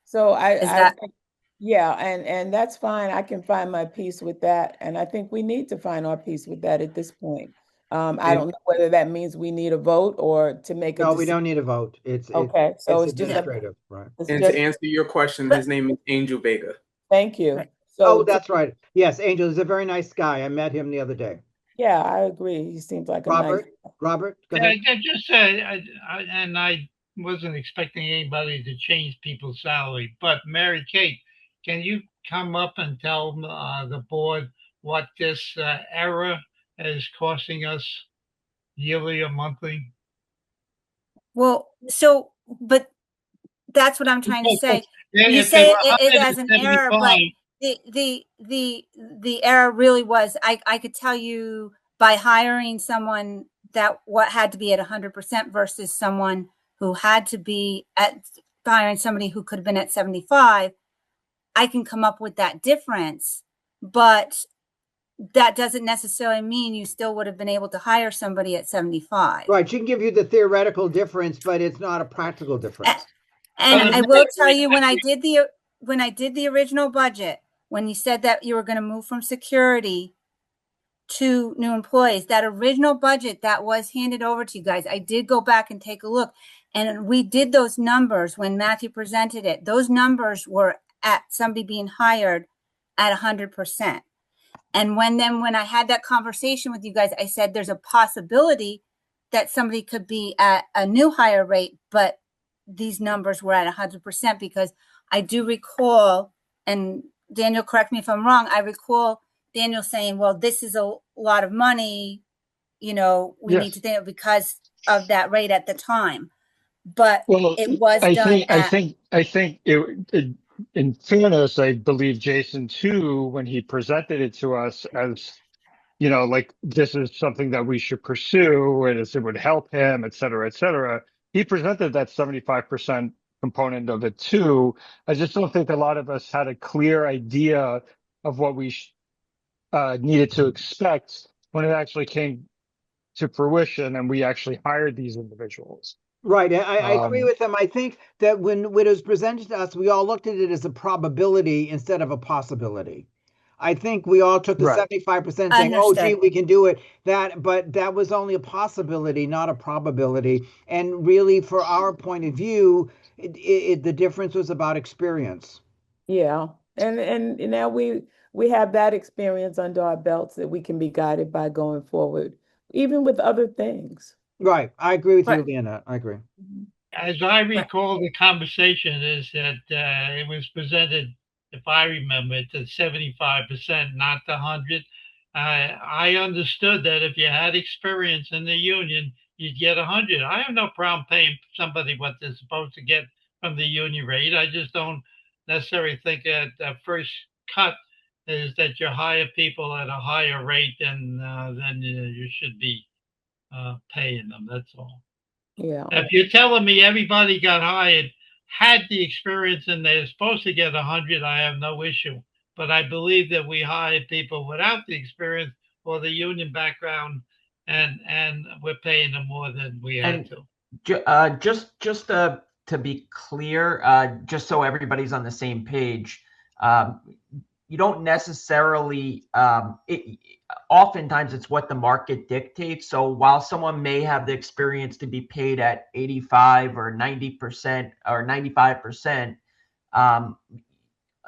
So yeah, and that's fine. I can find my peace with that. And I think we need to find our peace with that at this point. I don't know whether that means we need a vote or to make a decision. No, we don't need a vote. It's okay. So it's just administrative, right? And to answer your question, his name is Angel Vega. Thank you. Right. So that's right. Yes, Angel is a very nice guy. I met him the other day. Yeah, I agree. He seems like Robert, go ahead. I just said, and I wasn't expecting anybody to change people's salary, but Mary Kate, can you come up and tell the board what this error is costing us yearly or monthly? Well, but that's what I'm trying to say. You say it as an error, but the error really was, I could tell you by hiring someone that what had to be at 100% versus someone who had to be at firing somebody who could have been at 75, I can come up with that difference, but that doesn't necessarily mean you still would have been able to hire somebody at 75. Right, she can give you the theoretical difference, but it's not a practical difference. And I will tell you, when I did the original budget, when you said that you were going to move from security to new employees, that original budget that was handed over to you guys, I did go back and take a look, and we did those numbers when Matthew presented it. Those numbers were at somebody being hired at 100%. And when I had that conversation with you guys, I said there's a possibility that somebody could be at a new higher rate, but these numbers were at 100%, because I do recall, and Daniel, correct me if I'm wrong, I recall Daniel saying, well, this is a lot of money, we need to think of because of that rate at the time. But it was I think in fairness, I believe Jason too, when he presented it to us as, like this is something that we should pursue and it would help him, et cetera, et cetera. He presented that 75% component of it too. I just don't think a lot of us had a clear idea of what we needed to expect when it actually came to fruition and we actually hired these individuals. Right. I agree with them. I think that when it was presented to us, we all looked at it as a probability instead of a possibility. I think we all took the 75% saying, oh, gee, we can do it. But that was only a possibility, not a probability. And really, for our point of view, the difference was about experience. Yeah. And now we have that experience under our belts that we can be guided by going forward, even with other things. Right. I agree with you, Leanna. I agree. As I recall, the conversation is that it was presented, if I remember, to 75%, not the 100. I understood that if you had experience in the union, you'd get 100. I have no problem paying somebody what they're supposed to get from the union rate. I just don't necessarily think that the first cut is that you hire people at a higher rate than you should be paying them. That's all. Yeah. If you're telling me everybody got hired, had the experience, and they're supposed to get 100, I have no issue. But I believe that we hired people without the experience or the union background, and we're paying them more than we had to. Just to be clear, just so everybody's on the same page, you don't necessarily, oftentimes it's what the market dictates. So while someone may have the experience to be paid at 85 or 90% or 95%,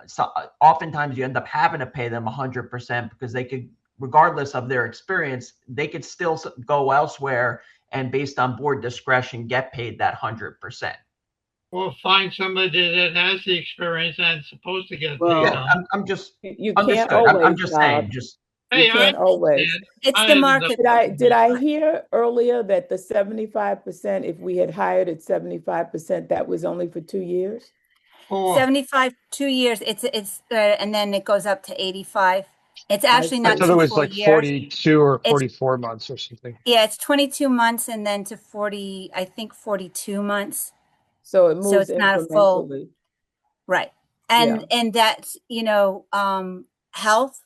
so oftentimes you end up having to pay them 100% because they could, regardless of their experience, they could still go elsewhere and based on board discretion, get paid that 100%. Or find somebody that has the experience and supposed to get. Well, yeah, I'm just. You understood. can't always. I'm just saying. Just. You can't always. It's the market. Did I hear earlier that the 75%, if we had hired at 75%, that was only for 2 years? 75, 2 years. It's and then it goes up to 85. It's actually not. I thought it was like 42 or 44 months or something. Yeah, it's 22 months and then to 40. I think 42 months. So it moves. So it's not a full. Right, and that's health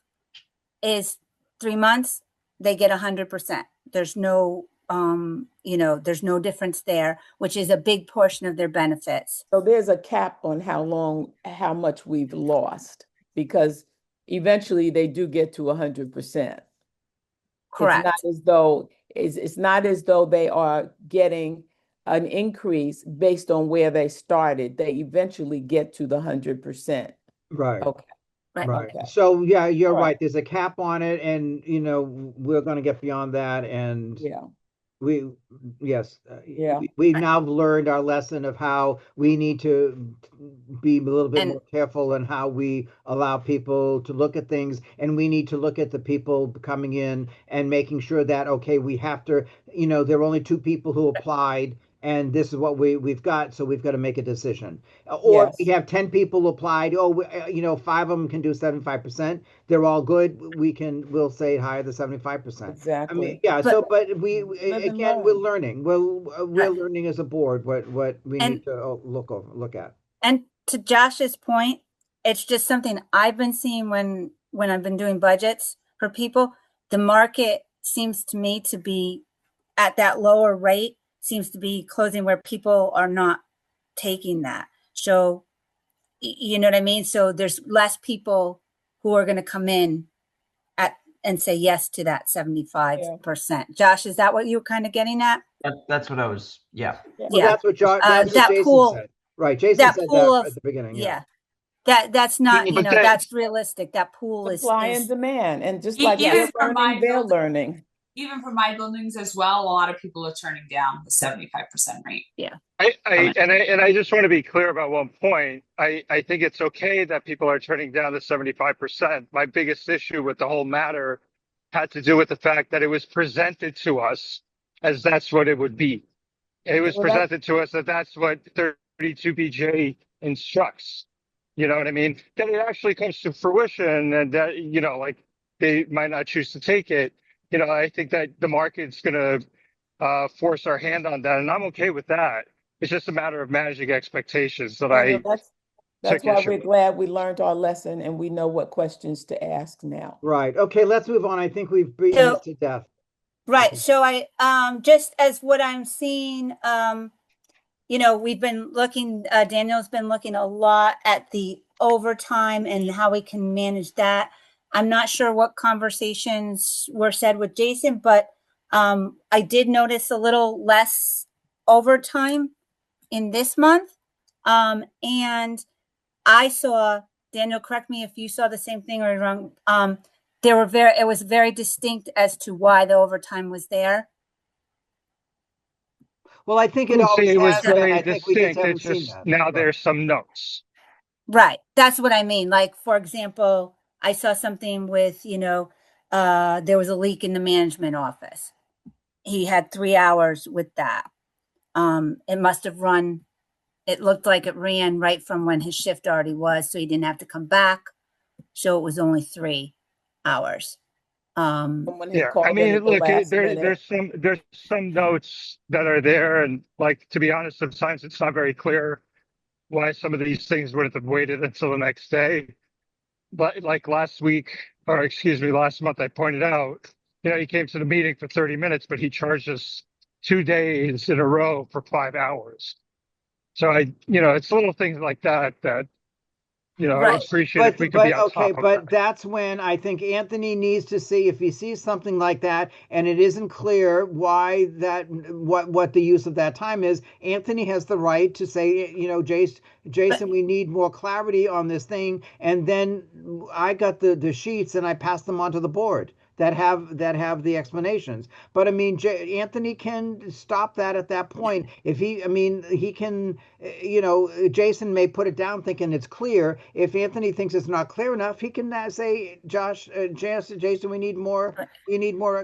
is 3 months. They get 100%. There's no there's no difference there, which is a big portion of their benefits. So there's a cap on how much we've lost, because eventually they do get to 100%. Correct. It's not as though they are getting an increase based on where they started. They eventually get to the 100%. Right. Okay. Right. Okay. So yeah, you're right. There's a cap on it, and we're going to get beyond that. And we've now learned our lesson of how we need to be a little bit more careful in how we allow people to look at things, and we need to look at the people coming in and making sure that we have to. There are only 2 people who applied. and this is what we've got, so we've got to make a decision. Or Yes. we have 10 people applied. Oh, 5 of them can do 75%. They're all good. We'll say hire the 75%. I mean, Exactly. yeah. But- So, but Live and again, we're learn. learning. We're Right. learning as a board what we And- need to look at. And to Josh's point, it's just something I've been seeing when I've been doing budgets for people. The market seems to me to be at that lower rate, seems to be closing where people are not taking that. So, you know what I mean? So there's less people who are going to come in and say yes to that 75%. Josh, is that what you were kind of getting at? That's what I was, yeah. Well, Yeah. that's what that's what That Jason pool- said. Right. Jason that said pool that of- at the beginning. Yeah. That's not, But that- that's realistic. That pool is Supply and demand, and just E- like even we're for my learning, they're building- learning. Even for my buildings as well, a lot of people are turning down the 75% rate. I just want to be clear about one point. I think it's okay that people are turning down the 75%. My biggest issue with the whole matter had to do with the fact that it was presented to us as that's what it would be. It was Well, that- presented to us that that's what 32BJ instructs. You know what I mean? Then it actually comes to fruition and that, like they might not choose to take it. I think that the market's going to force our hand on that. And I'm okay with that. It's just a matter of managing expectations that Well, that's took why issue we're with. glad we learned our lesson and we know what questions to ask now. Right. Okay. Let's move on. I think we've beaten So- this to death. Right. So I, just as what I'm seeing, we've been looking, Daniel's been looking a lot at the overtime and how we can manage that. I'm not sure what conversations were said with Jason, but I did notice a little less overtime in this month. And I saw, Daniel, correct me if you saw the same thing or wrong. It was very distinct as to why the overtime was there. Well, I think it Wouldn't say always it was has been. very I think we just distinct. haven't It's seen just that. now Right. there's some notes. Right. That's what I mean. Like, for example, I saw something with, there was a leak in the management office. He had 3 hours with that. It must have run, it looked like it ran right from when his shift already was, so he didn't have to come back. So it was only 3 hours. Someone had Yeah, called I in mean, at the look, last minute. there's some notes that are there, and like to be honest, sometimes it's not very clear why some of these things would have waited until the next day. But like last month, I pointed out, he came to the meeting for 30 minutes, but he charged us 2 days in a row for 5 hours. So it's little things like that I Right. appreciate if we could be on top of But that. that's when I think Anthony needs to see if he sees something like that and it isn't clear why what the use of that time is. Anthony has the right to say, Jason, we need more clarity on this thing. And then I got the sheets and I passed them on to the board that have the explanations. But I mean, Anthony can stop that at that point. If he can, Jason may put it down thinking it's clear. If Anthony thinks it's not clear enough, he can say, Jason, we need more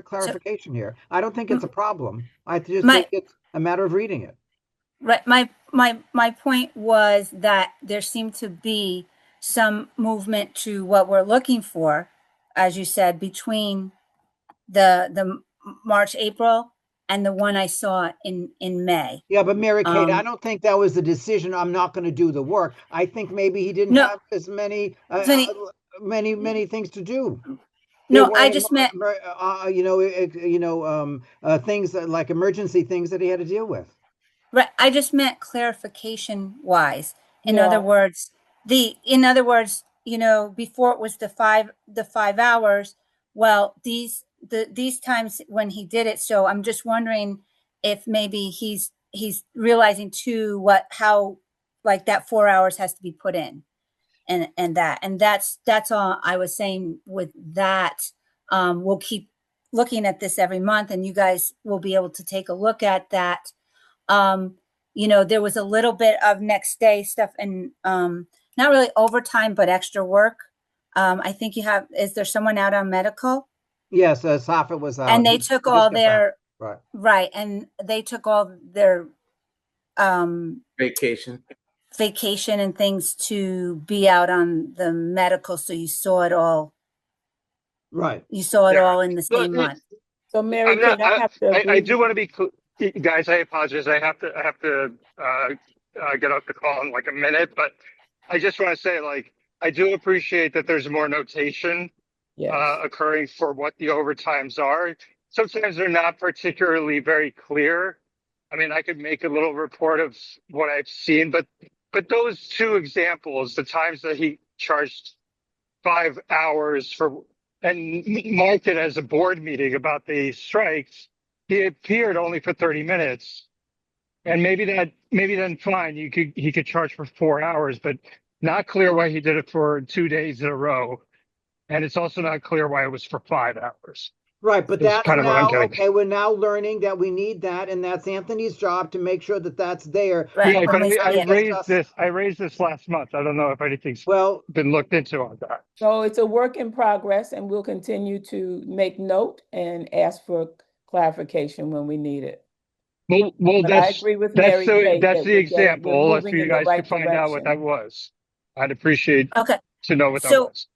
clarification here. I don't think it's a problem. I just think it's a matter of reading it. Right. My point was that there seemed to be some movement to what we're looking for, as you said, between the March, April, and the one I saw in May. Yeah, but Mary Kate, I don't think that was the decision. I'm not going to do the work. I think maybe he didn't have as many things to do. No, I just meant things like emergency things that he had to deal with. right. I just meant clarification wise. In Yeah. other words, before it was the 5 hours. Well, these times when he did it. So I'm just wondering if maybe he's realizing too how like that 4 hours has to be put in, and that's all I was saying with that. We'll keep looking at this every month, and you guys will be able to take a look at that. There was a little bit of next day stuff and not really overtime, but extra work. I think is there someone out on medical? Yes, Safet was out. And they took all their, right. Right. And they took all their Vacation. vacation and things to be out on the medical, so you saw it all. Right. You saw it Yeah. all in the Look, same month. So Mary I'm not, Kate, I have to I agree. do want to be clear, guys. I apologize. I have to get off the call in like a minute, but I just want to say, like, I do appreciate that there's more notation Yes. occurring for what the overtimes are. Sometimes they're not particularly very clear. I mean, I could make a little report of what I've seen, but those two examples, the times that he charged 5 hours for and marked it as a board meeting about the strikes, he appeared only for 30 minutes. And maybe then fine, he could charge for 4 hours, but not clear why he did it for 2 days in a row. And it's also not clear why it was for 5 hours. Right, but That's that's kind of what I'm now, getting. okay, we're now learning that we need that, and that's Anthony's job to make sure that that's there. Right, Yeah, when but we I see it. raised this last month. I don't know if anything's Well, been looked into on that. So it's a work in progress, and we'll continue to make note and ask for clarification when we need it. Well, But I that's agree with that's Mary the Kate that's that the we're example. If moving you in the guys right could find out what that direction. was, I'd appreciate Okay, to know what that so was.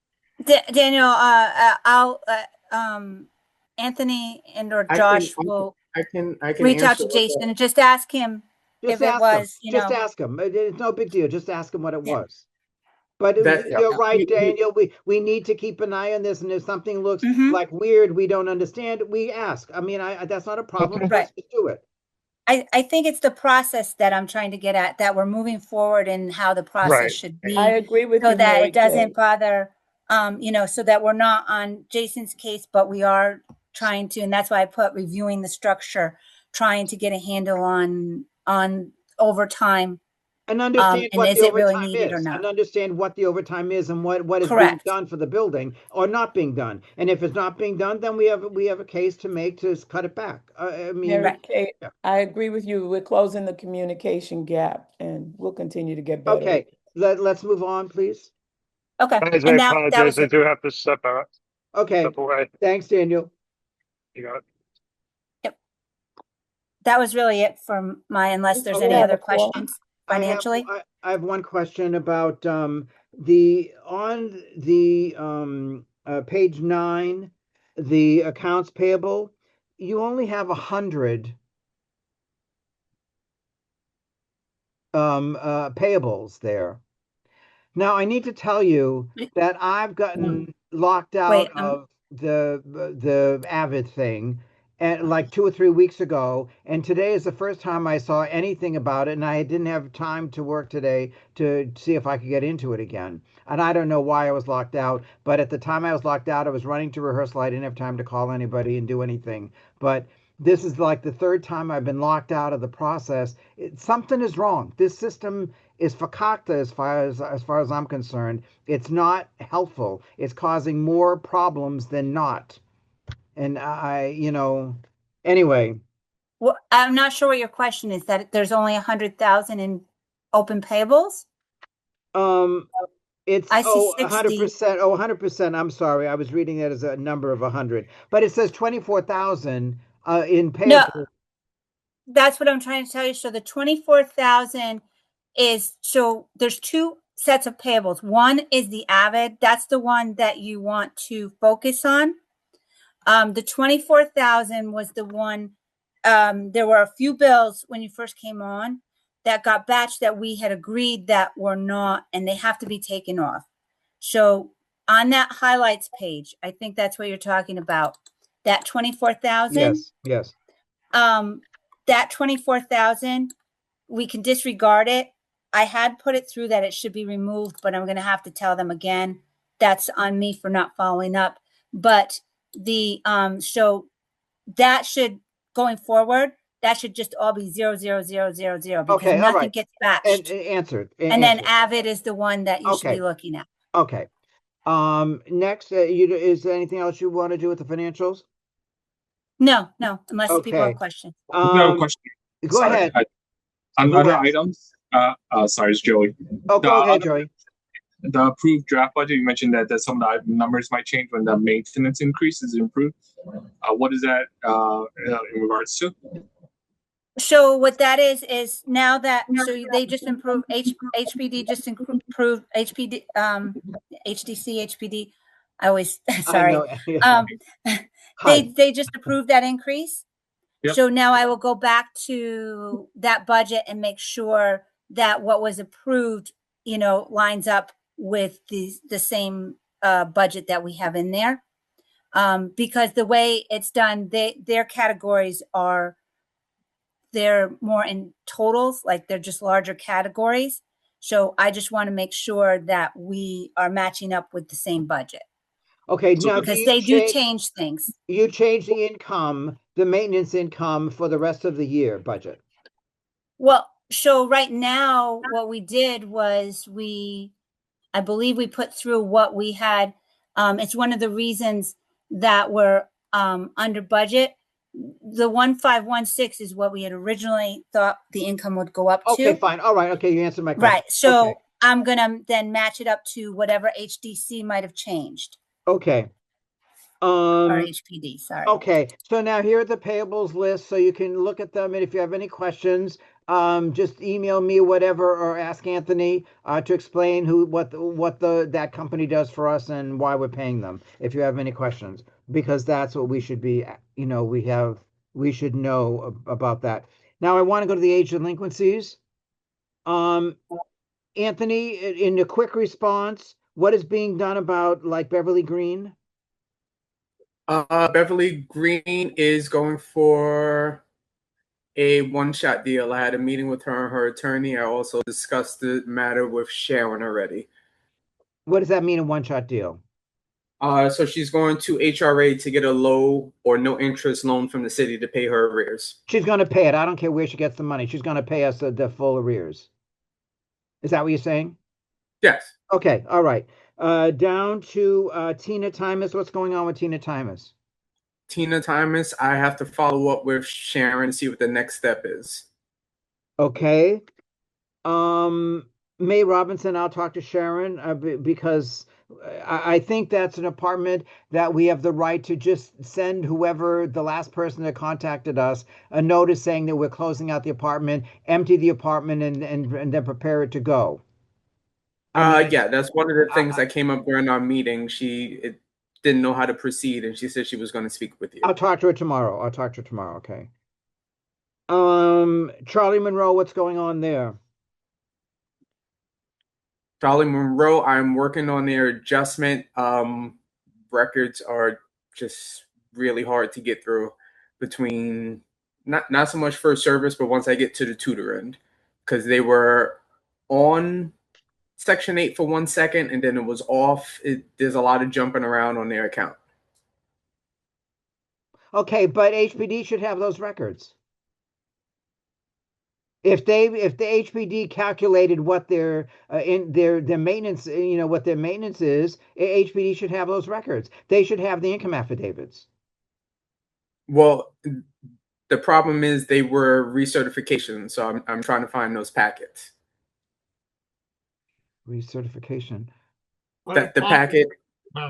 Daniel, I'll Anthony and or Josh will I can reach out answer to what Jason and just ask him just if it ask him. was, Just ask him. It's no big deal. Just ask him what it Yeah. was. But That- you're right, you- Daniel. We need to keep an eye on this, and if something looks Mhm. like weird, we don't understand, we ask. I mean, that's not a problem. Okay. Let's just do it. I think it's the process that I'm trying to get at, that we're moving forward and how the process Right. should be. I agree with So you, that Mary it doesn't Kate. bother, so that we're not on Jason's case, but we are trying to, and that's why I put reviewing the structure, trying to get a handle on overtime. And understand And what is the it really overtime needed or is, not? and understand what the overtime is and what is being Correct. done for the building or not being done. And if it's not being done, then we have a case to make to cut it back. I mean, Mary Kate, yeah. I agree with you. We're closing the communication gap, and we'll continue to get better. Okay, let's move on, please. Okay, Guys, I and that apologize. was I it. do have to step Okay, away. thanks, Daniel. You got it. That was really it from unless there's Okay. any Yeah, other before- questions financially. I have one question about on the page 9, the accounts payable. You only have 100 payables there. Now I need to tell you that I've gotten locked out Wait, of the Avid thing and like 2 or 3 weeks ago, and today is the first time I saw anything about it, and I didn't have time to work today to see if I could get into it again. And I don't know why I was locked out, but at the time I was locked out, I was running to rehearsal. I didn't have time to call anybody and do anything. But this is like the third time I've been locked out of the process. Something is wrong. This system is fakakta as far as I'm concerned. It's not helpful. It's causing more problems than not. And anyway. Well, I'm not sure what your question is, that there's only 100,000 in open payables? It's I see 60. 100%. 100%. I'm sorry. I was reading that as a number of 100. But it says 24,000 in payables. No, that's what I'm trying to tell you. So the 24,000 is, so there's two sets of payables. One is the Avid. That's the one that you want to focus on. The 24,000 was the one, there were a few bills when you first came on that got batched that we had agreed that were not, and they have to be taken off. So on that highlights page, I think that's what you're talking about. That 24,000. Yes. That 24,000, we can disregard it. I had put it through that it should be removed, but I'm going to have to tell them again. That's on me for not following up. But so that should, going forward, that should just all be 00000 because Okay, all nothing right. gets batched. And answered. And then Avid is the one that you should Okay. be looking at. Okay. Next, is there anything else you want to do with the financials? No, unless people have Okay. questions. No question. Go Sorry. ahead. On Who other asked? items, sorry, it's Joey. Oh, The go ahead, other- Joey. The approved draft budget, you mentioned that some of the numbers might change when the maintenance increase is improved. What is that in regards to? So what that is now that, so they just improved, HPD just improved, HPD, HDC, HPD, I always, sorry. know. They just approved that increase. Yep. So now I will go back to that budget and make sure that what was approved, lines up with the same budget that we have in there. Because the way it's done, their categories they're more in totals, like they're just larger categories. So I just want to make sure that we are matching up with the same budget. Okay, So now Because they do change things. You change the income, the maintenance income for the rest of the year budget. Well, so right now, what we did was I believe we put through what we had. It's one of the reasons that we're under budget. The 1516 is what we had originally thought the income would go up to. Okay, fine. All right. Okay, you answered my question. Right. So okay. I'm gonna then match it up to whatever HDC might have changed. Okay. Or HPD, sorry. Okay, so now here are the payables list, so you can look at them, and if you have any questions, just email me whatever or ask Anthony to explain what that company does for us and why we're paying them. If you have any questions, because that's what we should be. We should know about that. Now I want to go to the age delinquencies. Anthony, in a quick response, what is being done about like Beverly Green? Beverly Green is going for a one-shot deal. I had a meeting with her and her attorney. I also discussed the matter with Sharon already. What does that mean, a one-shot deal? So she's going to HRA to get a low or no interest loan from the city to pay her arrears. She's going to pay it. I don't care where she gets the money. She's going to pay us the full arrears. Is that what you're saying? Yes. Okay. All right. Down to Tina Timus. What's going on with Tina Timus? Tina Timus, I have to follow up with Sharon and see what the next step is. Okay. May Robinson, I'll talk to Sharon because I think that's an apartment that we have the right to just send whoever the last person that contacted us a notice saying that we're closing out the apartment, empty the apartment, and then prepare it to go. Yeah, that's one of the things that came up during our meeting. She didn't know how to proceed, and she said she was going to speak with you. I'll talk to her tomorrow. Okay. Charlie Monroe, what's going on there? Charlie Monroe, I'm working on their adjustment. Records are just really hard to get through between not so much first service, but once I get to the tutor end, because they were on Section 8 for 1 second, and then it was off. There's a lot of jumping around on their account. Okay, but HPD should have those records. If the HPD calculated what their maintenance, what their maintenance is, HPD should have those records. They should have the income affidavits. Well, the problem is they were recertification, so I'm trying to find those packets. Recertification. The packet,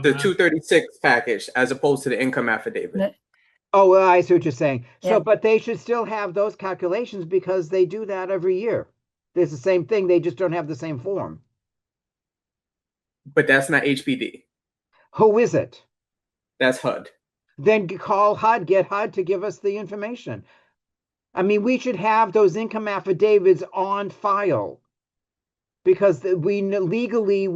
the 236 package, as opposed to the income affidavit. Oh, well, I see what you're saying. Yeah. So, but they should still have those calculations because they do that every year. It's the same thing. They just don't have the same form. But that's not HPD. Who is it? That's HUD. Then call HUD, get HUD to give us the information. I mean, we should have those income affidavits on file because legally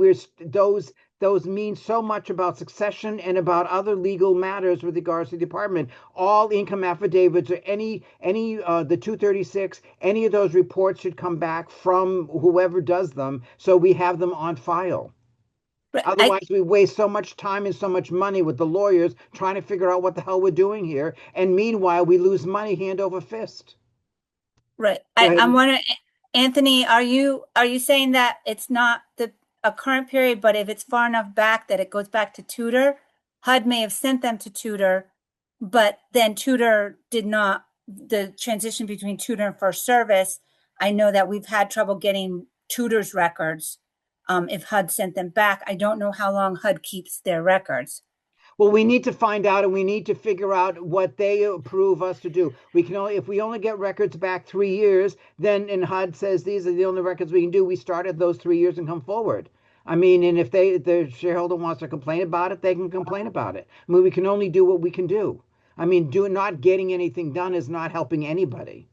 those mean so much about succession and about other legal matters with regards to the department. All income affidavits or any the 236, any of those reports should come back from whoever does them, so we have them on file. But otherwise, we waste so much time and so much money with the lawyers trying to figure out what the hell we're doing here, and meanwhile, we lose money hand over fist. Right. I'm wondering, Anthony, are you saying that it's not a current period, but if it's far enough back that it goes back to tutor, HUD may have sent them to tutor, but then tutor did not, the transition between tutor and first service, I know that we've had trouble getting tutor's records if HUD sent them back. I don't know how long HUD keeps their records. Well, we need to find out and we need to figure out what they approve us to do. We can only, if we only get records back 3 years, then, and HUD says these are the only records we can do, we start at those 3 years and come forward. I mean, and if the shareholder wants to complain about it, they can complain about it. I mean, we can only do what we can do. I mean, not getting anything done is not helping anybody.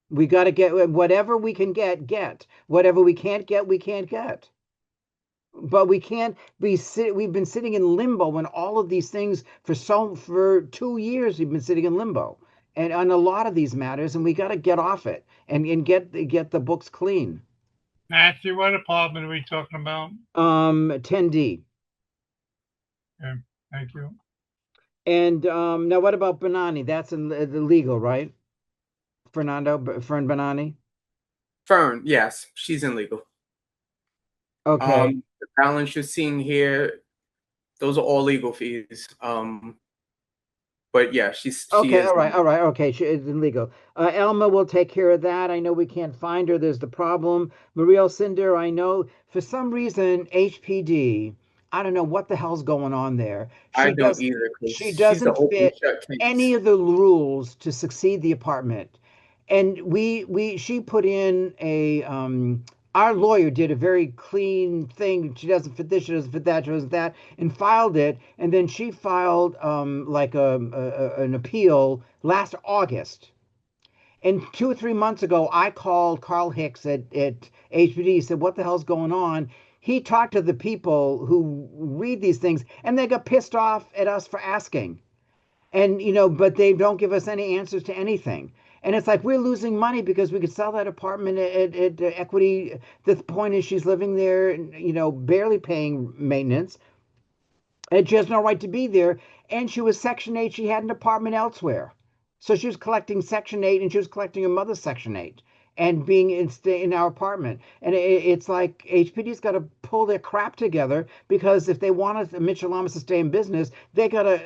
We got to get whatever we can get. Whatever we can't get, we can't get. But we can't be we've been sitting in limbo when all of these things for 2 years we've been sitting in limbo and on a lot of these matters, and we got to get off it and get the books clean. Matthew, what department are we talking about? 10D. Okay, thank you. And now what about Bonani? That's in the legal, right? Fern Bonani? Fern, yes, she's in legal. Okay. The balance you're seeing here, those are all legal fees. But yeah, she okay. is. All right. Okay, she is in legal. Elma will take care of that. I know we can't find her. There's the problem. Mariel Cinder, I know for some reason HPD. I don't know what the hell's going on there. I don't either. She doesn't fit any of the rules to succeed the apartment. And she put in a our lawyer did a very clean thing. She doesn't fit this, she doesn't fit that, she doesn't that, and filed it. And then she filed like an appeal last August. And 2 or 3 months ago, I called Carl Hicks at HPD, said, what the hell's going on? He talked to the people who read these things, and they got pissed off at us for asking. And, but they don't give us any answers to anything. And it's like we're losing money because we could sell that apartment at equity. The point is she's living there, barely paying maintenance. And she has no right to be there. And she was Section 8. She had an apartment elsewhere. So she was collecting Section 8 and she was collecting her mother's Section 8 and being in our apartment. And it's like HPD's got to pull their crap together because if they want Mitchell Lamas to stay in business, they got to,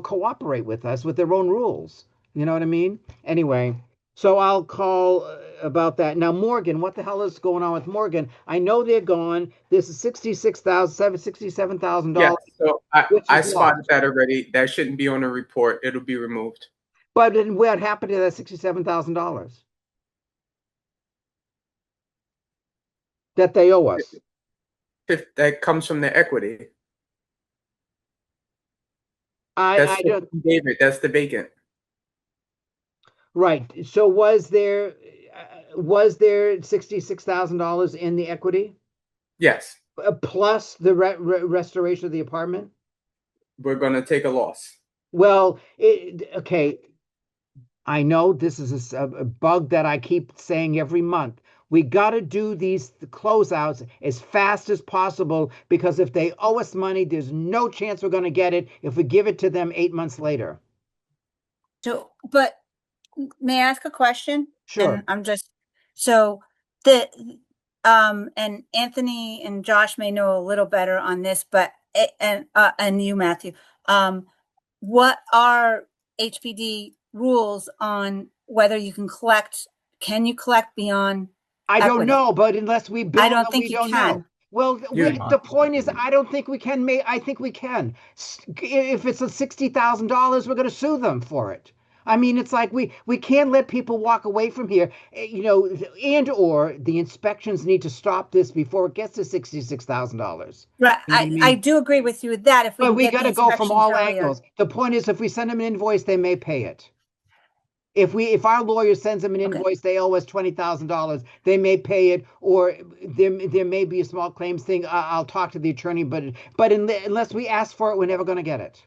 cooperate with us with their own rules. You know what I mean? Anyway, so I'll call about that. Now, Morgan, what the hell is going on with Morgan? I know they're gone. This is $67,000. Yeah, so I spotted that already. That shouldn't be on the report. It'll be removed. But then what happened to that $67,000 that they owe us? That comes from the equity. I don't, David, that's the vacant. Right. So was there $66,000 in the equity? Yes. Plus the restoration of the apartment? We're going to take a loss. Well, okay. I know this is a bug that I keep saying every month. We got to do these closeouts as fast as possible because if they owe us money, there's no chance we're going to get it if we give it to them 8 months later. So, but may I ask a question? Sure. And I'm just, and Anthony and Josh may know a little better on this, but, and you, Matthew, what are HPD rules on whether you can collect beyond I don't know, but unless we build, I don't think we you don't can. know. Well, the point is, I don't think we can. I think we can. If it's $60,000, we're going to sue them for it. I mean, it's like we can't let people walk away from here, and or the inspections need to stop this before it gets to $66,000. Right, I do agree with you with that. If we got to go from all angles. The point is, if we send them an invoice, they may pay it. If our lawyer sends them an invoice, they owe us $20,000. They may pay it, or there may be a small claims thing. I'll talk to the attorney, but unless we ask for it, we're never going to get it.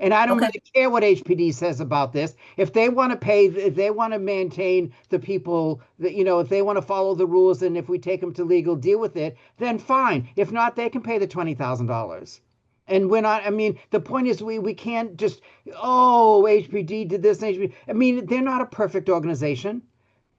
And I don't really care what HPD says about this. If they want to pay, if they want to maintain the people, that if they want to follow the rules, and if we take them to legal, deal with it, then fine. If not, they can pay the $20,000. And we're not, I mean, the point is we can't just, HPD did this, HPD. I mean, they're not a perfect organization.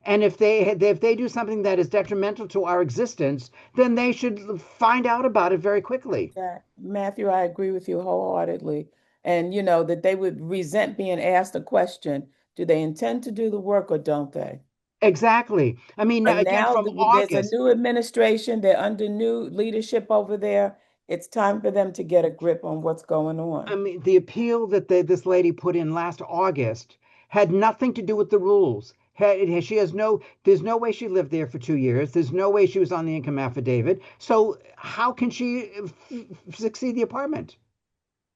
And if they do something that is detrimental to our existence, then they should find out about it very quickly. Yeah, Matthew, I agree with you wholeheartedly. And, that they would resent being asked a question. Do they intend to do the work or don't they? Exactly. I mean, again, now from August, there's a new administration. They're under new leadership over there. It's time for them to get a grip on what's going I on. mean, the appeal that this lady put in last August had nothing to do with the rules. There's no way she lived there for 2 years. There's no way she was on the income affidavit. So how can she succeed the apartment?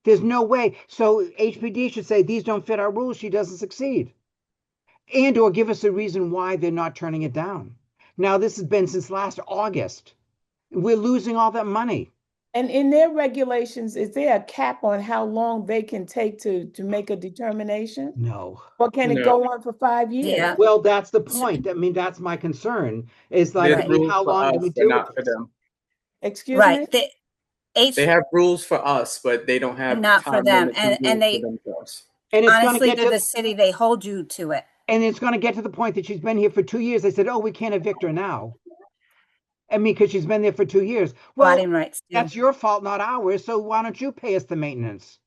There's no way. So HPD should say, these don't fit our rules. She doesn't succeed. And or give us a reason why they're not turning it down. Now, this has been since last August. We're losing all that money. And in their regulations, is there a cap on how long they can take to make a determination? No. Or can it No. go on for 5 years? Yeah. Well, that's the point. I mean, that's my concern. Is like, There's I mean, rules how for long do us, we but deal not with for this? them. Excuse me? Right. They have rules for us, but they don't have Not for time them. limits And rules they- for themselves. And it's going to Honestly, get they're to the city, they hold you to it. and it's going to get to the point that she's been here for 2 years. They said, "Oh, we can't evict her now." I mean, because she's been there for 2 years. Well, Voting rights. too. that's your fault, not ours. So why don't you pay us the maintenance?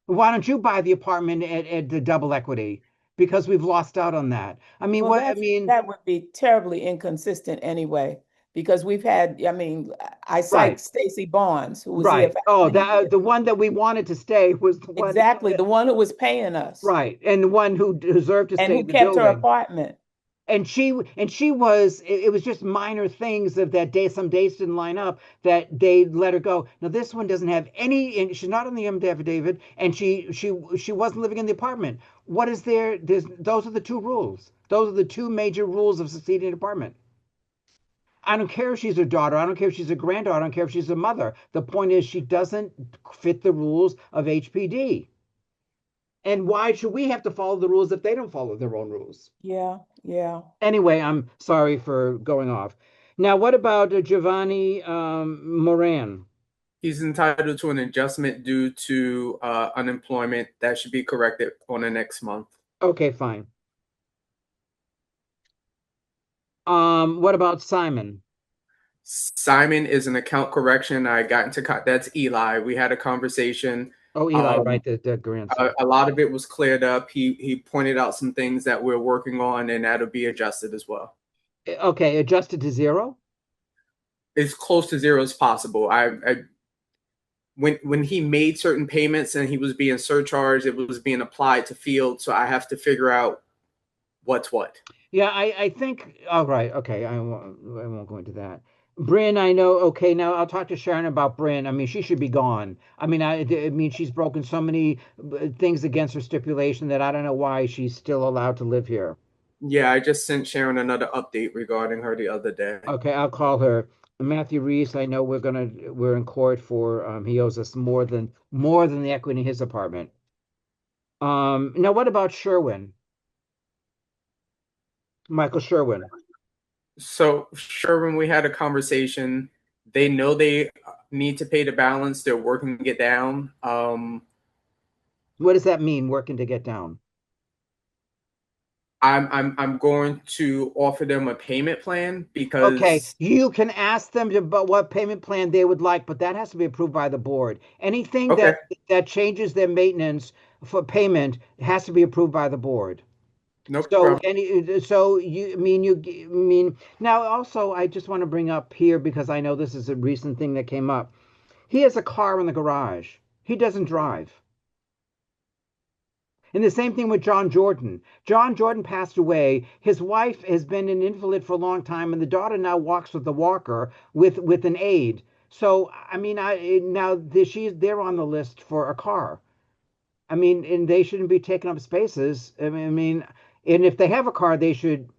Why don't you buy the apartment at the double equity? Because we've lost out on that. I mean, Well, what I mean, that would be terribly inconsistent anyway, because we've had, I mean, I cite Right. Stacy Barnes, who was here right? for Oh, many that years. the one that we wanted to stay was the one Exactly, the one who was paying us. right, and the one who deserved to And stay who in the kept her building. apartment. And she was it was just minor things of that day, some dates didn't line up that they let her go. Now this one doesn't have any, and she's not on the affidavit, and she wasn't living in the apartment. What is there? Those are the two rules. Those are the two major rules of succeeding an apartment. I don't care if she's a daughter, I don't care if she's a granddaughter, I don't care if she's a mother. The point is she doesn't fit the rules of HPD. And why should we have to follow the rules if they don't follow their own rules? Yeah, yeah. Anyway, I'm sorry for going off. Now, what about Giovanni Moran? He's entitled to an adjustment due to unemployment. That should be corrected on the next month. Okay, fine. What about Simon? Simon is an account correction. I got into that's Eli. We had a conversation. Oh, Eli, right, the grandson. A lot of it was cleared up. He pointed out some things that we're working on, and that'll be adjusted as well. Okay, adjusted to zero? As close to zero as possible. When he made certain payments and he was being surcharged, it was being applied to field, so I have to figure out what's what. Yeah, I think. All right, okay, I won't go into that. Bryn, I know. Okay, now I'll talk to Sharon about Bryn. I mean, she should be gone. I mean, she's broken so many things against her stipulation that I don't know why she's still allowed to live here. Yeah, I just sent Sharon another update regarding her the other day. Okay, I'll call her. Matthew Reese, I know we're in court for he owes us more than the equity in his apartment. Now what about Sherwin? Michael Sherwin. So Sherwin, we had a conversation. They know they need to pay the balance. They're working to get down. What does that mean, working to get down? I'm going to offer them a payment plan because okay, you can ask them about what payment plan they would like, but that has to be approved by the board. Anything that changes their maintenance for payment has to be approved by the board. No problem. You mean now also I just want to bring up here because I know this is a recent thing that came up. He has a car in the garage. He doesn't drive. And the same thing with John Jordan. John Jordan passed away. His wife has been an invalid for a long time, and the daughter now walks with the walker with an aide. So I mean, they're on the list for a car. I mean, and they shouldn't be taking up spaces. I mean, and if they have a car, they should.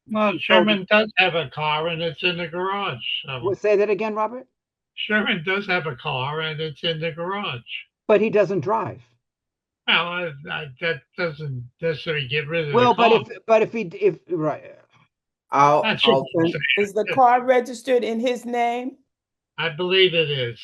Well, Sherman does have a car, and it's in the garage. So. Say that again, Robert. Sherman does have a car, and it's in the garage. But he doesn't drive. Well, that doesn't necessarily get rid of well, the car. but if right. Is the car registered in his name? I believe it is.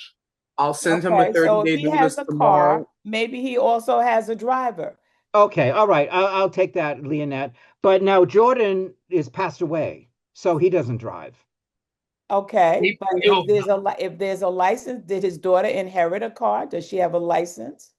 I'll send him a 30-day so if he has a tomorrow. car, maybe he also has a driver. Okay, all right. I'll take that, Leonette. But now Jordan is passed away, so he doesn't drive. Okay, but if there's a license, did his daughter inherit a car? Does she have a license?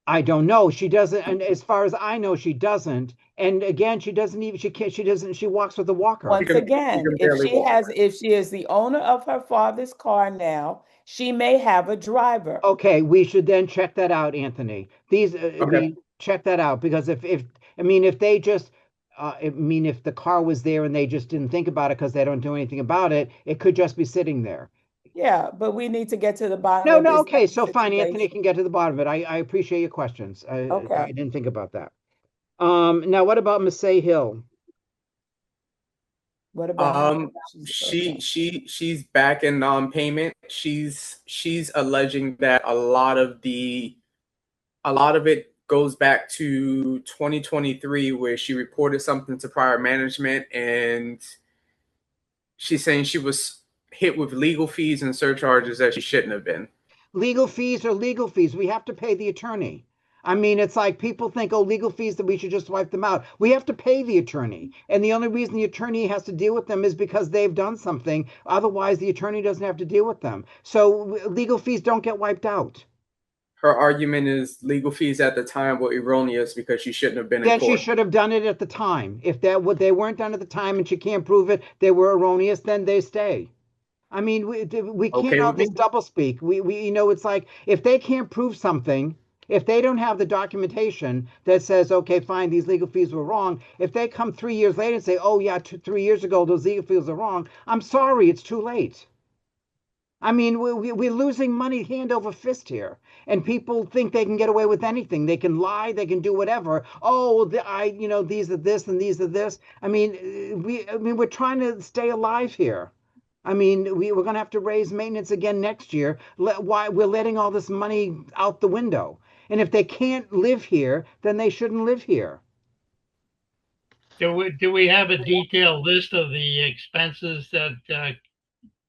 I don't know. She doesn't, and as far as I know, she doesn't. And again, she doesn't even, she can't, she doesn't, she walks with a walker. Once again, if she is the owner of her father's car now, she may have a driver. Okay, we should then check that out, Anthony. Check that out, because if they just, if the car was there and they just didn't think about it because they don't do anything about it, it could just be sitting there. Yeah, but we need to get to the bottom No, of no, this okay, so fine, situation. Anthony can get to the bottom of it. I appreciate your questions. Okay. I didn't think about that. Now what about Massey Hill? What about she's back in payment. She's alleging that a lot of it goes back to 2023, where she reported something to prior management, and she's saying she was hit with legal fees and surcharges that she shouldn't have been. Legal fees are legal fees. We have to pay the attorney. I mean, it's like people think, oh, legal fees, that we should just wipe them out. We have to pay the attorney. And the only reason the attorney has to deal with them is because they've done something. Otherwise, the attorney doesn't have to deal with them. So legal fees don't get wiped out. Her argument is legal fees at the time were erroneous because she shouldn't have been in court. She should have done it at the time. If they weren't done at the time and she can't prove it, they were erroneous, then they stay. I mean, we can't all this double speak. It's like, if they can't prove something, if they don't have the documentation that says, okay, fine, these legal fees were wrong, if they come 3 years later and say, oh yeah, 3 years ago, those legal fees are wrong, I'm sorry, it's too late. I mean, we're losing money hand over fist here, and people think they can get away with anything. They can lie, they can do whatever. Oh, these are this and these are this. I mean, we're trying to stay alive here. I mean, we're going to have to raise maintenance again next year. Why we're letting all this money out the window? And if they can't live here, then they shouldn't live here. Do we have a detailed list of the expenses that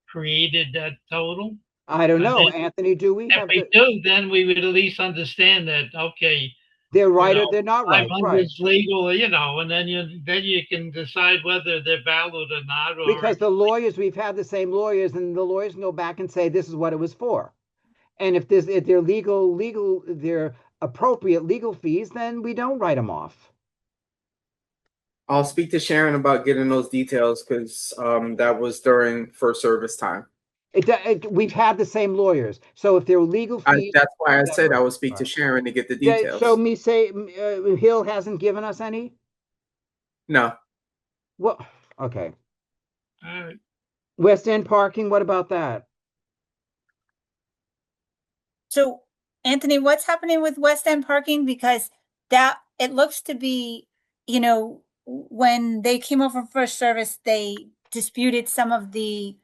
created that total? I don't know, Anthony. Do we? If we do, then we would at least understand that. Okay, they're right or they're not right. Right. It's legal, and then you can decide whether they're valid or not. Because the lawyers, we've had the same lawyers, and the lawyers can go back and say this is what it was for. And if they're appropriate legal fees, then we don't write them off. I'll speak to Sharon about getting those details, because that was during first service time. We've had the same lawyers, so if there were legal fees, that's why I said I would speak to Sharon to get the details. So Hill hasn't given us any? No. Well, okay. All right. West End parking, what about that? So, Anthony, what's happening with West End parking? Because that, it looks to be, when they came over from first service, they disputed some of the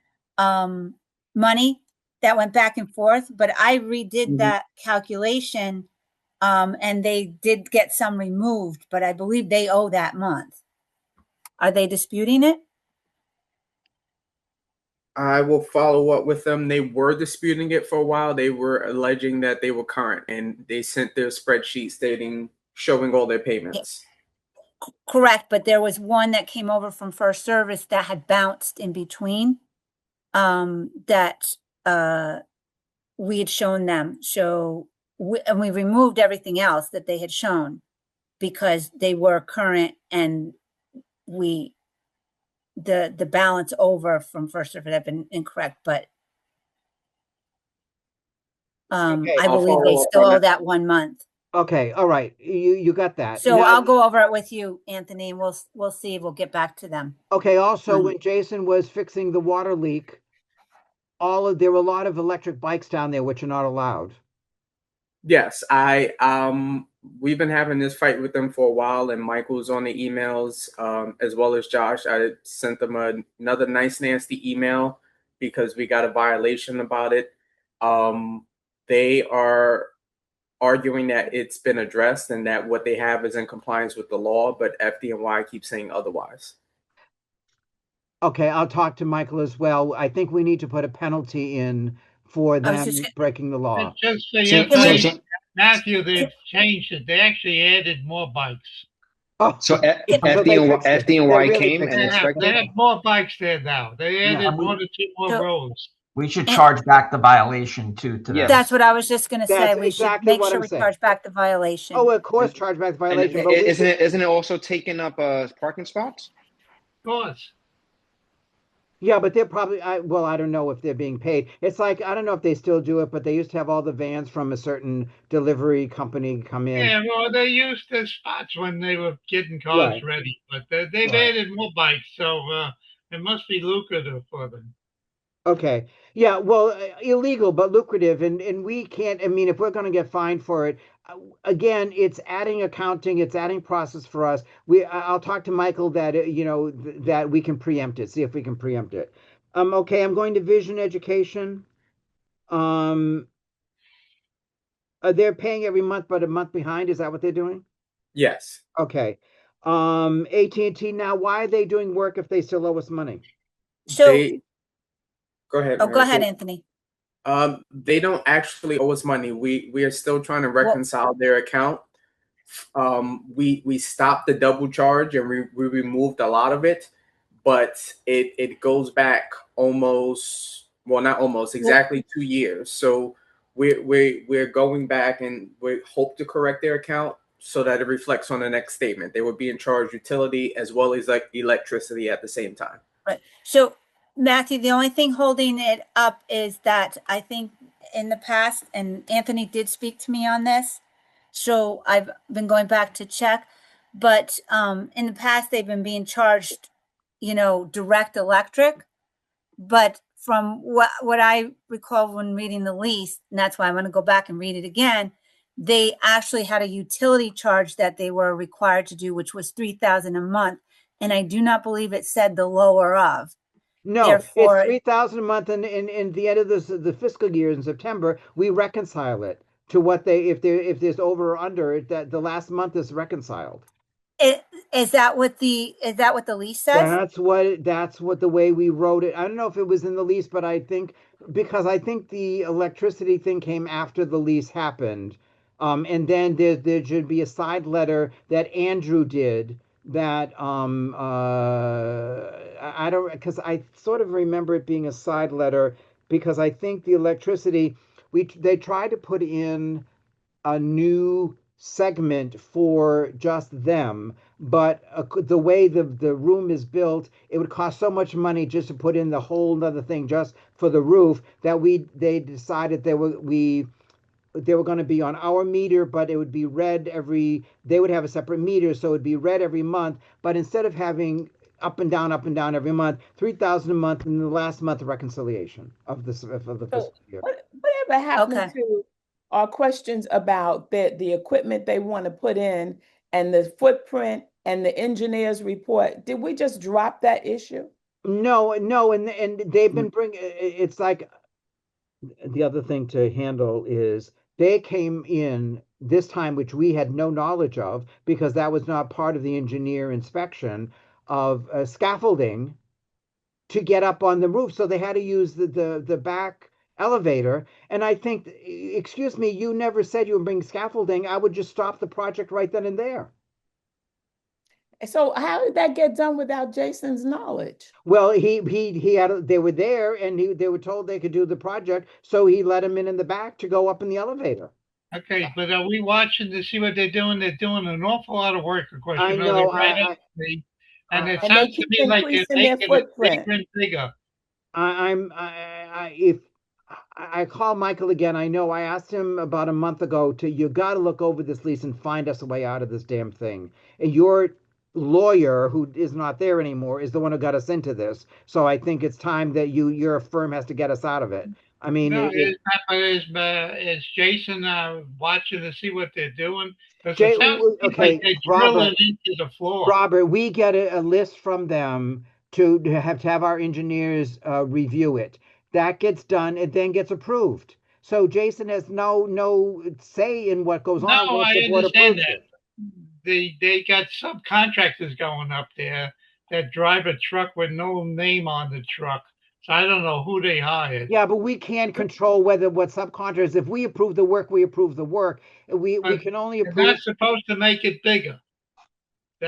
money that went back and forth, but I redid that calculation, and they did get some removed, but I believe they owe that month. Are they disputing it? I will follow up with them. They were disputing it for a while. They were alleging that they were current, and they sent their spreadsheet showing all their payments. Correct, but there was one that came over from first service that had bounced in between, that we had shown them. So we removed everything else that they had shown because they were current, and the balance over from first service had been incorrect, but I believe they still owe that 1 month. Okay, all right, you got that. So I'll go over it with you, Anthony, and we'll see. We'll get back to them. Okay. Also, when Jason was fixing the water leak, there were a lot of electric bikes down there, which are not allowed. Yes, we've been having this fight with them for a while, and Michael's on the emails, as well as Josh. I sent them another nice, nasty email because we got a violation about it. They are arguing that it's been addressed and that what they have is in compliance with the law, but FDNY keeps saying otherwise. Okay, I'll talk to Michael as well. I think we need to put a penalty in for them breaking the law. Just Matthew, they've changed it. They actually added more bikes. Oh, so FDNY came and inspected. They have more bikes there now. They added 1 or 2 more rows. We should charge back the violation to Yeah. them. That's what I was just gonna say. That's We should exactly make what sure I'm we saying. charge back the violation. Oh, of course, chargeback And violation, but we isn't it also taking up parking spots? Of course. yeah, but they're probably I don't know if they're being paid. It's like I don't know if they still do it, but they used to have all the vans from a certain delivery company come in. Yeah, well, they used the spots when they were getting cars Right. ready, but they've Right. added more bikes, so it must be lucrative for them. Okay. Yeah, well, illegal but lucrative, and we can't. I mean, if we're going to get fined for it, again, it's adding accounting, it's adding process for us. I'll talk to Michael that that we can preempt it. See if we can preempt it. Okay, I'm going to Vision Education. They're paying every month, but a month behind. Is that what they're doing? Yes. Okay. AT&T. Now, why are they doing work if they still owe us money? So, Go ahead. oh, go Mary ahead, Kate. Anthony. They don't actually owe us money. We are still trying to reconcile their account. We stopped the double charge and we removed a lot of it, but it goes back exactly 2 years. So we're going back and we hope to correct their account so that it reflects on the next statement. They were being charged utility as well as like electricity at the same time. Right. So, Matthew, the only thing holding it up is that I think in the past, and Anthony did speak to me on this, so I've been going back to check, but in the past they've been being charged, direct electric, but from what I recall when reading the lease, and that's why I'm going to go back and read it again, they actually had a utility charge that they were required to do, which was $3,000 a month, and I do not believe it said the lower of. No, Therefore- it's 3,000 a month, and in the end of the fiscal year in September, we reconcile it to what if there's over or under it, that the last month is reconciled. Is that what the lease says? That's what the way we wrote it. I don't know if it was in the lease, but I think the electricity thing came after the lease happened, and then there should be a side letter that Andrew did that I don't, because I sort of remember it being a side letter, because I think the electricity they tried to put in a new segment for just them, but the way the room is built, it would cost so much money just to put in the whole other thing just for the roof that they decided they were going to be on our meter, but it would be read they would have a separate meter, so it would be read every month, but instead of having up and down every month, 3,000 a month in the last month of reconciliation of the fiscal year. Whatever happened to our questions about the equipment they want to put in and the footprint and the engineer's report? Did we just drop that issue? No, and they've been bringing. It's like the other thing to handle is they came in this time, which we had no knowledge of because that was not part of the engineer inspection of scaffolding to get up on the roof. So they had to use the back elevator. And I think, excuse me, you never said you would bring scaffolding. I would just stop the project right then and there. So how did that get done without Jason's knowledge? Well, they were there and they were told they could do the project. So he let them in the back to go up in the elevator. Okay, but are we watching to see what they're doing? They're doing an awful lot of work, of course. I know. And it and sounds they to keep me like they're increasing their making it footprint. bigger and bigger. If I call Michael again, I know I asked him about a month ago you got to look over this lease and find us a way out of this damn thing. And your lawyer, who is not there anymore, is the one who got us into this. So I think it's time that your firm has to get us out of it. I mean, No, is Jason watching to see what they're doing? Because Jay, it sounds to me okay, like they're Robert, drilling into the floor. Robert, we get a list from them to have our engineers review it. That gets done, it then gets approved. So Jason has no say in what goes on. No, I understand that. They got subcontractors going up there that drive a truck with no name on the truck. So I don't know who they hired. Yeah, but we can't control what subcontractors. If we approve the work, we approve the work. We can only approve. They're not supposed to make it bigger.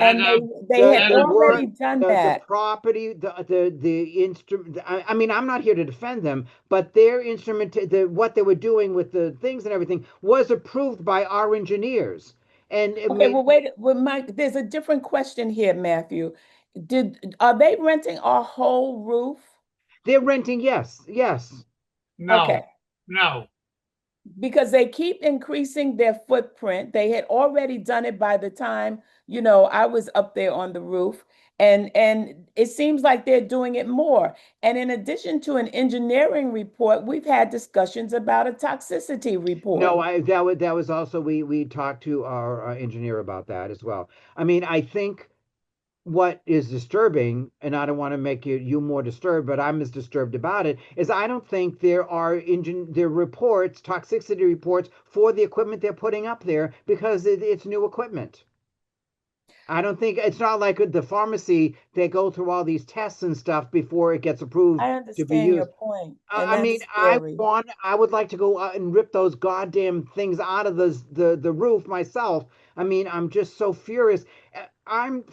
And they that, had uh, already done the that. property, the instrument. I mean, I'm not here to defend them, but their instrument, what they were doing with the things and everything was approved by our engineers. And I Okay, mean, well, wait, well, Mike, there's a different question here, Matthew. Are they renting our whole roof? they're renting. Yes, yes. Okay. no. Because they keep increasing their footprint. They had already done it by the time, you know, I was up there on the roof. And it seems like they're doing it more. And in addition to an engineering report, we've had discussions about a toxicity report. No, that was also we talked to our engineer about that as well. I mean, I think what is disturbing, and I don't want to make you more disturbed, but I'm as disturbed about it, is I don't think there reports, toxicity reports for the equipment they're putting up there because it's new equipment. I don't think it's not like the pharmacy, they go through all these tests and stuff before it gets approved I to be understand your used. point, and I mean, that's scary. I would like to go out and rip those goddamn things out of the roof myself. I mean, I'm just so furious. I'm,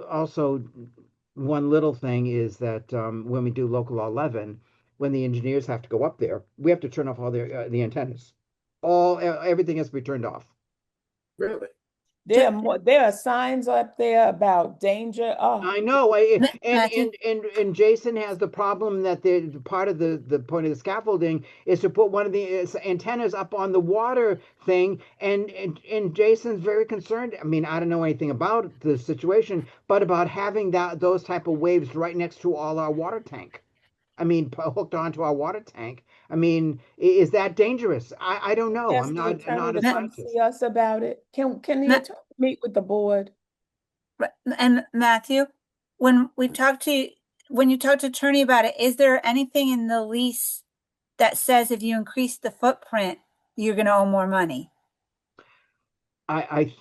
also one little thing is that when we do local law 11, when the engineers have to go up there, we have to turn off all the antennas. Everything has to be turned off. Really? There are signs up there about danger. Oh, I know. Matthew? And Jason has the problem that part of the point of the scaffolding is to put one of the antennas up on the water thing, and Jason's very concerned. I mean, I don't know anything about the situation, but about having those type of waves right next to all our water tank. I mean, hooked onto our water tank. I mean, is that dangerous? I don't know. ask I'm the not attorney a to come scientist. see us about it. Can the Ma- attorney meet with the board? Right, and Matthew, when you talk to attorney about it, is there anything in the lease that says if you increase the footprint, you're going to owe more money? I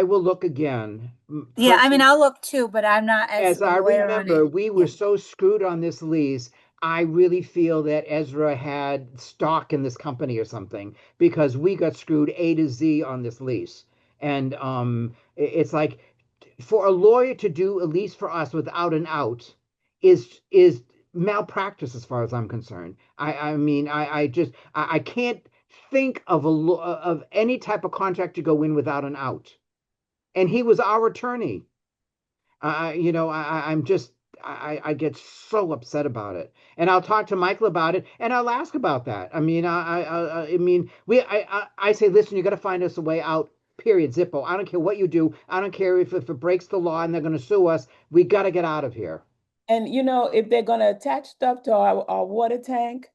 will look again. Yeah, I mean, I'll look too, but I'm not as As a I lawyer on remember, it. we were so screwed on this lease. I really feel that Ezra had stock in this company or something because we got screwed A to Z on this lease. And it's like for a lawyer to do a lease for us without an out is malpractice as far as I'm concerned. I mean, I can't think of of any type of contract to go in without an out. And he was our attorney. I'm just I get so upset about it, and I'll talk to Michael about it, and I'll ask about that. I mean, I mean, I say, listen, you got to find us a way out. Period. Zippo. I don't care what you do. I don't care if it breaks the law and they're going to sue us. We got to get out of here. And if they're going to attach stuff to our water tank,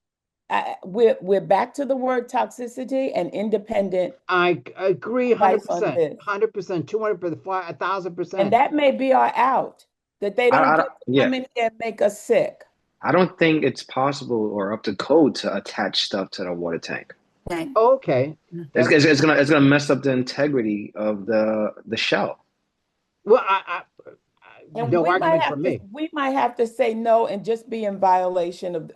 we're back to the word toxicity and independent. I agree, advice on 100%, this. 100%, 200%, 1,000%. And that may be our out, that they don't get to come in here and make us sick. I don't think it's possible or up to code to attach stuff to the water tank. Okay. It's gonna mess up the integrity of the shell. Well, And no argument from me. We might have to say no and just be in violation of,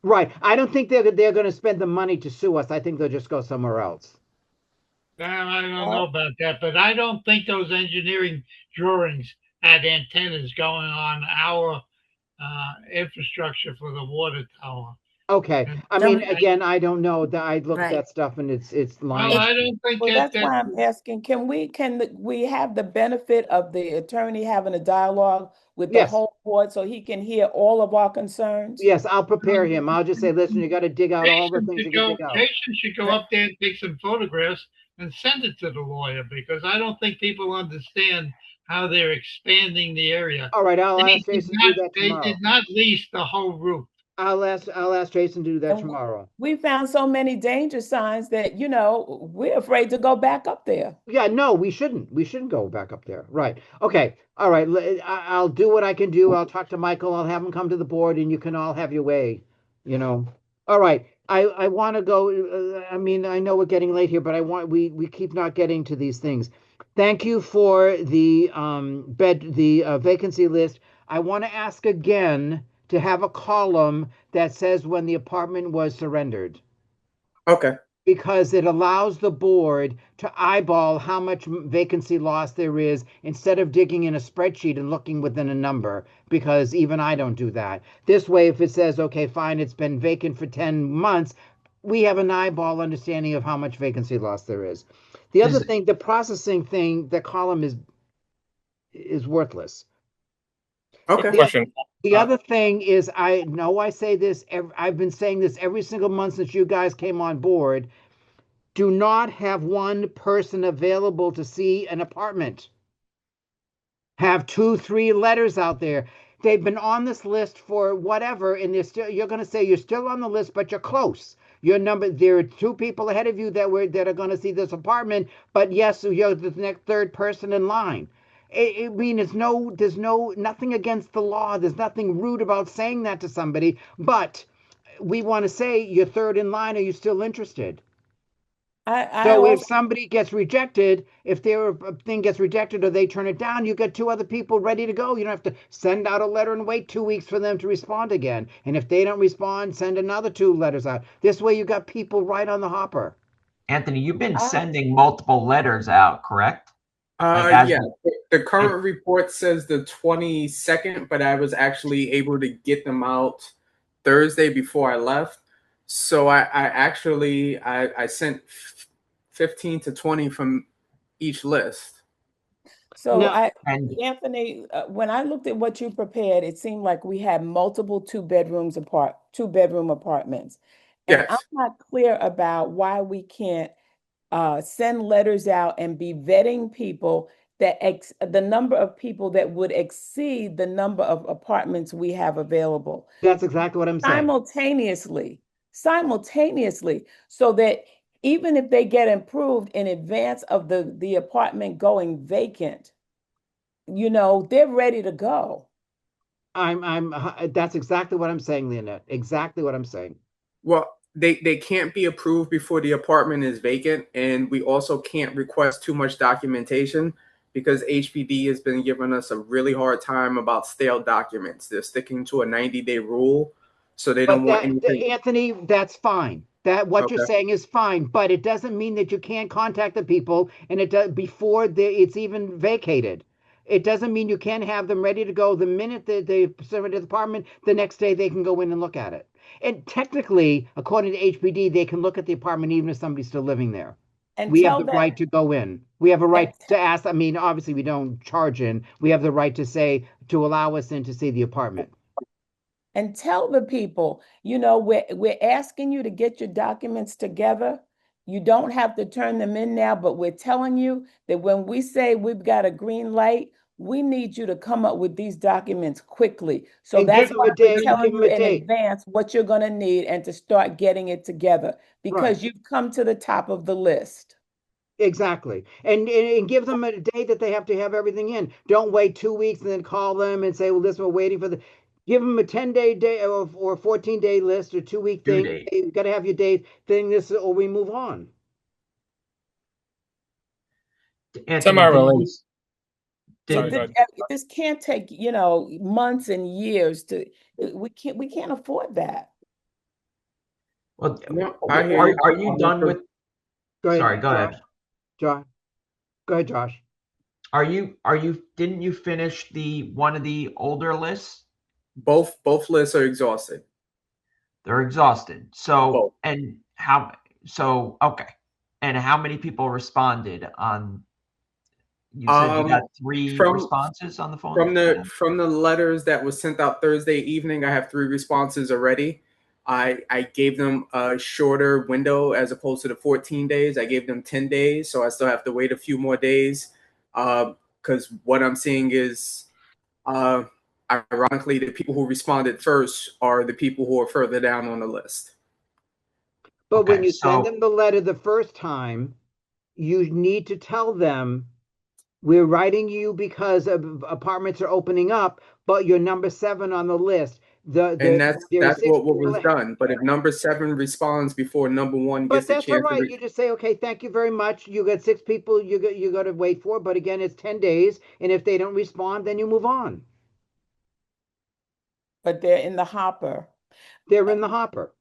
Right. I don't think they're going to spend the money to sue us. I think they'll just go somewhere else. I don't know about that, but I don't think those engineering drawings had antennas going on our infrastructure for the water tower. Okay. I mean, again, I don't know. That I looked at that stuff and it's lying. Well, I don't think that's why I'm asking. Can we have the benefit of the attorney having a dialogue with the whole board so he can hear all of our concerns? Yes, I'll prepare him. I'll just say, listen, you got to dig out all the things you can dig out. Jason should go up there and take some photographs and send it to the lawyer because I don't think people understand how they're expanding the area. All right, I'll ask Jason to do that tomorrow. They did not lease the whole roof. I'll ask Jason to do that tomorrow. We found so many danger signs that, we're afraid to go back up there. Yeah, no, we shouldn't. We shouldn't go back up there. Right. Okay. All right. I'll do what I can do. I'll talk to Michael. I'll have him come to the board and you can all have your way, All right. I want to go. I mean, I know we're getting late here, but we keep not getting to these things. Thank you for the vacancy list. I want to ask again to have a column that says when the apartment was surrendered. Okay. because it allows the board to eyeball how much vacancy loss there is instead of digging in a spreadsheet and looking within a number, because even I don't do that. This way, if it says, okay, fine, it's been vacant for 10 months, we have an eyeball understanding of how much vacancy loss there is. The other Is- thing, the processing thing, the column is worthless. Okay. Question. The other thing is, I know I say this, I've been saying this every single month since you guys came on board. Do not have one person available to see an apartment. Have 2, 3 letters out there. They've been on this list for whatever, and you're going to say you're still on the list, but you're close. There are 2 people ahead of you that are going to see this apartment, but yes, you're the next 3rd person in line. I mean, there's nothing against the law. There's nothing rude about saying that to somebody, but we want to say you're 3rd in line. Are you still interested? I So if also, somebody gets rejected, if their thing gets rejected or they turn it down, you got 2 other people ready to go. You don't have to send out a letter and wait 2 weeks for them to respond again. And if they don't respond, send another 2 letters out. This way you got people right on the hopper. Anthony, you've been I- sending multiple letters out, correct? Like as Yeah. we- The current report says the 22nd, but I was actually able to get them out Thursday before I left. So I actually sent 15 to 20 from each list. so No. Anthony, when I looked at what you prepared, it seemed like we had multiple 2-bedroom apartments. And I'm Yes. not clear about why we can't send letters out and be vetting people that the number of people that would exceed the number of apartments we have available That's exactly what I'm saying. simultaneously, so that even if they get improved in advance of the apartment going vacant, they're ready to go. That's exactly what I'm saying, Leonette. Exactly what I'm saying. Well, they can't be approved before the apartment is vacant, and we also can't request too much documentation because HPD has been giving us a really hard time about stale documents. They're sticking to a 90-day rule, so they don't want anything. Anthony, that's fine. What you're Okay. saying is fine, but it doesn't mean that you can't contact the people and it does before it's even vacated. It doesn't mean you can't have them ready to go the minute that they serve the apartment. The next day they can go in and look at it. And technically, according to HPD, they can look at the apartment even if somebody's still living there. And We have tell the that right to go in. We have a right to ask. I mean, obviously, we don't charge in. We have the right to allow us in to see the apartment. and tell the people, we're asking you to get your documents together. You don't have to turn them in now, but we're telling you that when we say we've got a green light, we need you to come up with these documents quickly. So And that's give them why a we're date, telling give them you a in date. advance what you're going to need and to start getting it together because you've come to the top of the list. Exactly. And give them a day that they have to have everything in. Don't wait 2 weeks and then call them and say, well, listen, we're waiting for give them a 10-day or 14-day list or 2-week 2 thing. days. You've got to have your date thing or we move on. Anthony, Semi-related. did- Sorry, This can't take, months and years we can't afford that. well, No, I hear you. are you done with? Go ahead, Sorry, go ahead. Josh. Go ahead, Josh. Didn't you finish one of the older lists? Both lists are exhausted. They're exhausted. So, Both. okay. And how many people responded on? You said you got 3 responses on the phone? From the letters that was sent out Thursday evening, I have 3 responses already. I gave them a shorter window as opposed to the 14 days. I gave them 10 days, so I still have to wait a few more days. Because what I'm seeing is, ironically, the people who responded first are the people who are further down on the list. But when you send them the letter the first time, you need to tell them, we're writing you because apartments are opening up, but you're number 7 on the list. And that's what was done. But if number 7 responds before number 1 gets the chance, that's all right. You just say, okay, thank you very much. You got 6 people you got to wait for, but again, it's 10 days, and if they don't respond, then you move on. But they're in the hopper. They're in the hopper.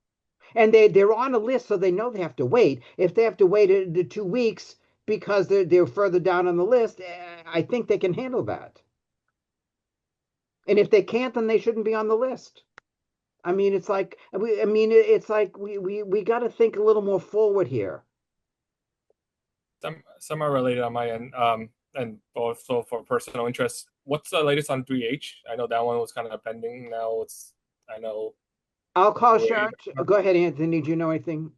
And they're on a list, so they know they have to wait. If they have to wait the 2 weeks because they're further down on the list, I think they can handle that. And if they can't, then they shouldn't be on the list. I mean, it's like we got to think a little more forward here. Some are related on my end, and also for personal interest. What's the latest on 3H? I know that one was kind of pending. Now I'll call Wait. Sharon. Go ahead, Anthony. Do you know anything?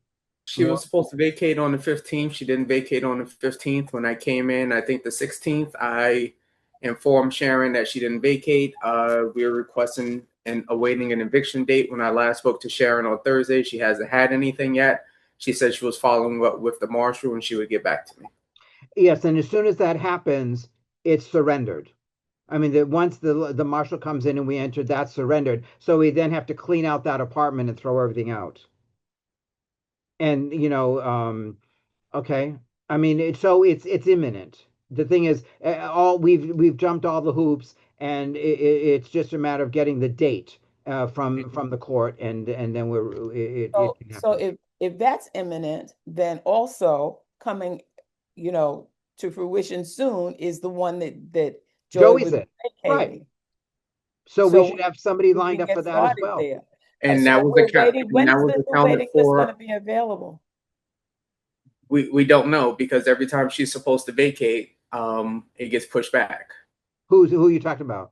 She was supposed to vacate on the 15th. She didn't vacate on the 15th. When I came in, I think the 16th, I informed Sharon that she didn't vacate. We were requesting and awaiting an eviction date. When I last spoke to Sharon on Thursday, she hasn't had anything yet. She said she was following up with the marshal and she would get back to me. Yes, and as soon as that happens, it's surrendered. I mean, once the marshal comes in and we enter, that's surrendered. So we then have to clean out that apartment and throw everything out. And okay. I mean, it's imminent. The thing is, we've jumped all the hoops, and it's just a matter of getting the date from the court, and then it can So happen. if that's imminent, then also coming, to fruition soon is the one that Joey Joey's was it. Right. vacating. So So we should have somebody we lined can up get for that as started well. there. And So that was we're account- waiting. and When that is was the new accounted waiting list for- going to be available? We don't know because every time she's supposed to vacate, it gets pushed back. Who are you talking about?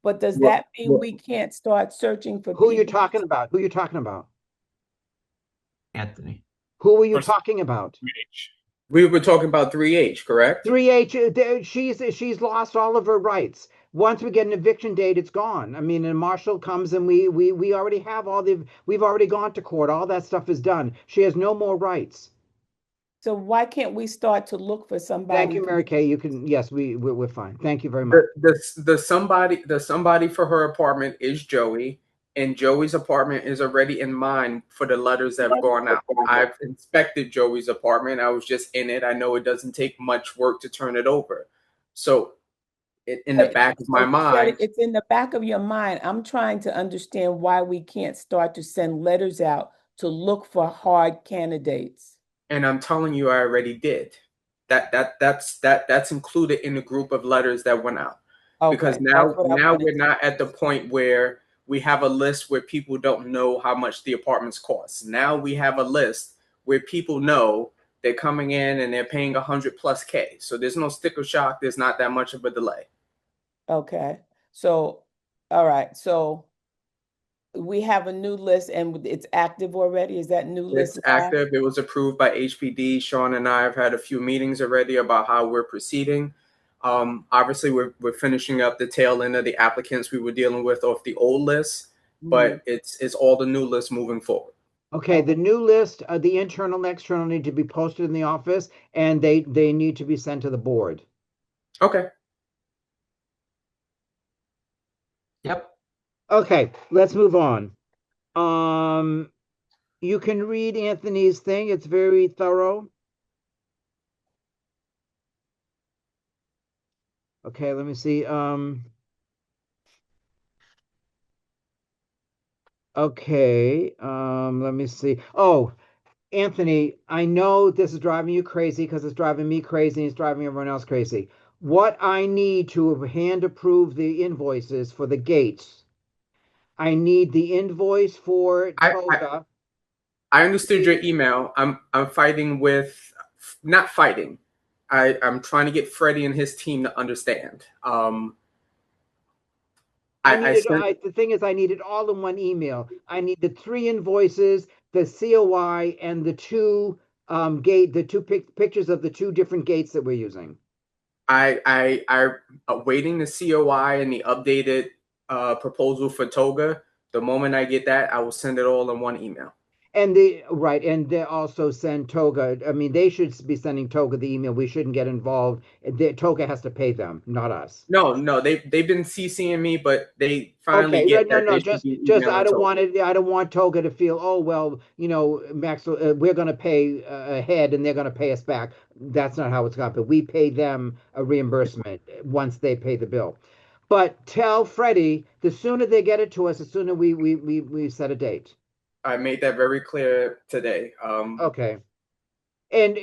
But does Well- that mean we can't start searching for Who you people? talking about? Who you talking about? Anthony. Who were you First- talking about? 3H. We were talking about 3H, correct? 3H, she's lost all of her rights. Once we get an eviction date, it's gone. I mean, and Marshall comes and we already have we've already gone to court. All that stuff is done. She has no more rights. So why can't we start to look for somebody? Thank you, Mary Kay. You can, yes, we're fine. Thank you very much. The somebody for her apartment is Joey, and Joey's apartment is already in mine for the letters that have gone out. I've inspected Joey's apartment. I was just in it. I know it doesn't take much work to turn it over. So in the back of my So, Freddie, mind, it's in the back of your mind. I'm trying to understand why we can't start to send letters out to look for hard candidates. and I'm telling you, I already did. That's included in the group of letters that went out. Because Okay, now that's what I now wanted we're to not at the point where we have a list where people don't know how much the apartments cost. Now we have a list where people know they're coming in and they're paying 100+K. So there's no sticker shock. There's not that much of a delay. Okay, so, all right, so we have a new list and it's active already? Is that new list? It's live? active. It was approved by HPD. Sean and I have had a few meetings already about how we're proceeding. Obviously, we're finishing up the tail end of the applicants we were dealing with off the old list, but it's all the new list moving forward. Okay, the new list, the internal and external need to be posted in the office, and they need to be sent to the board. Okay. Yep. Okay, let's move on. You can read Anthony's thing. It's very thorough. Okay, let me see. Okay, let me see. Oh, Anthony, I know this is driving you crazy because it's driving me crazy and it's driving everyone else crazy. What I need to hand approve the invoices for the gates. I need the invoice for Toga. I understood your email. I'm fighting with, not fighting. I'm trying to get Freddie and his team to understand. The thing is, I need it all in one email. I need the 3 invoices, the COI, and the 2 pictures of the 2 different gates that we're using. I awaiting the COI and the updated proposal for Toga. The moment I get that, I will send it all in one email. And they also send Toga. I mean, they should be sending Toga the email. We shouldn't get involved. Toga has to pay them, not us. No, they've been CCing me, but they finally Okay, get no, that. just I don't want Toga to feel, oh well, Max, we're going to pay ahead and they're going to pay us back. That's not how it's going to happen. We pay them a reimbursement once they pay the bill. But tell Freddie, the sooner they get it to us, the sooner we set a date. I made that very clear today. Okay. And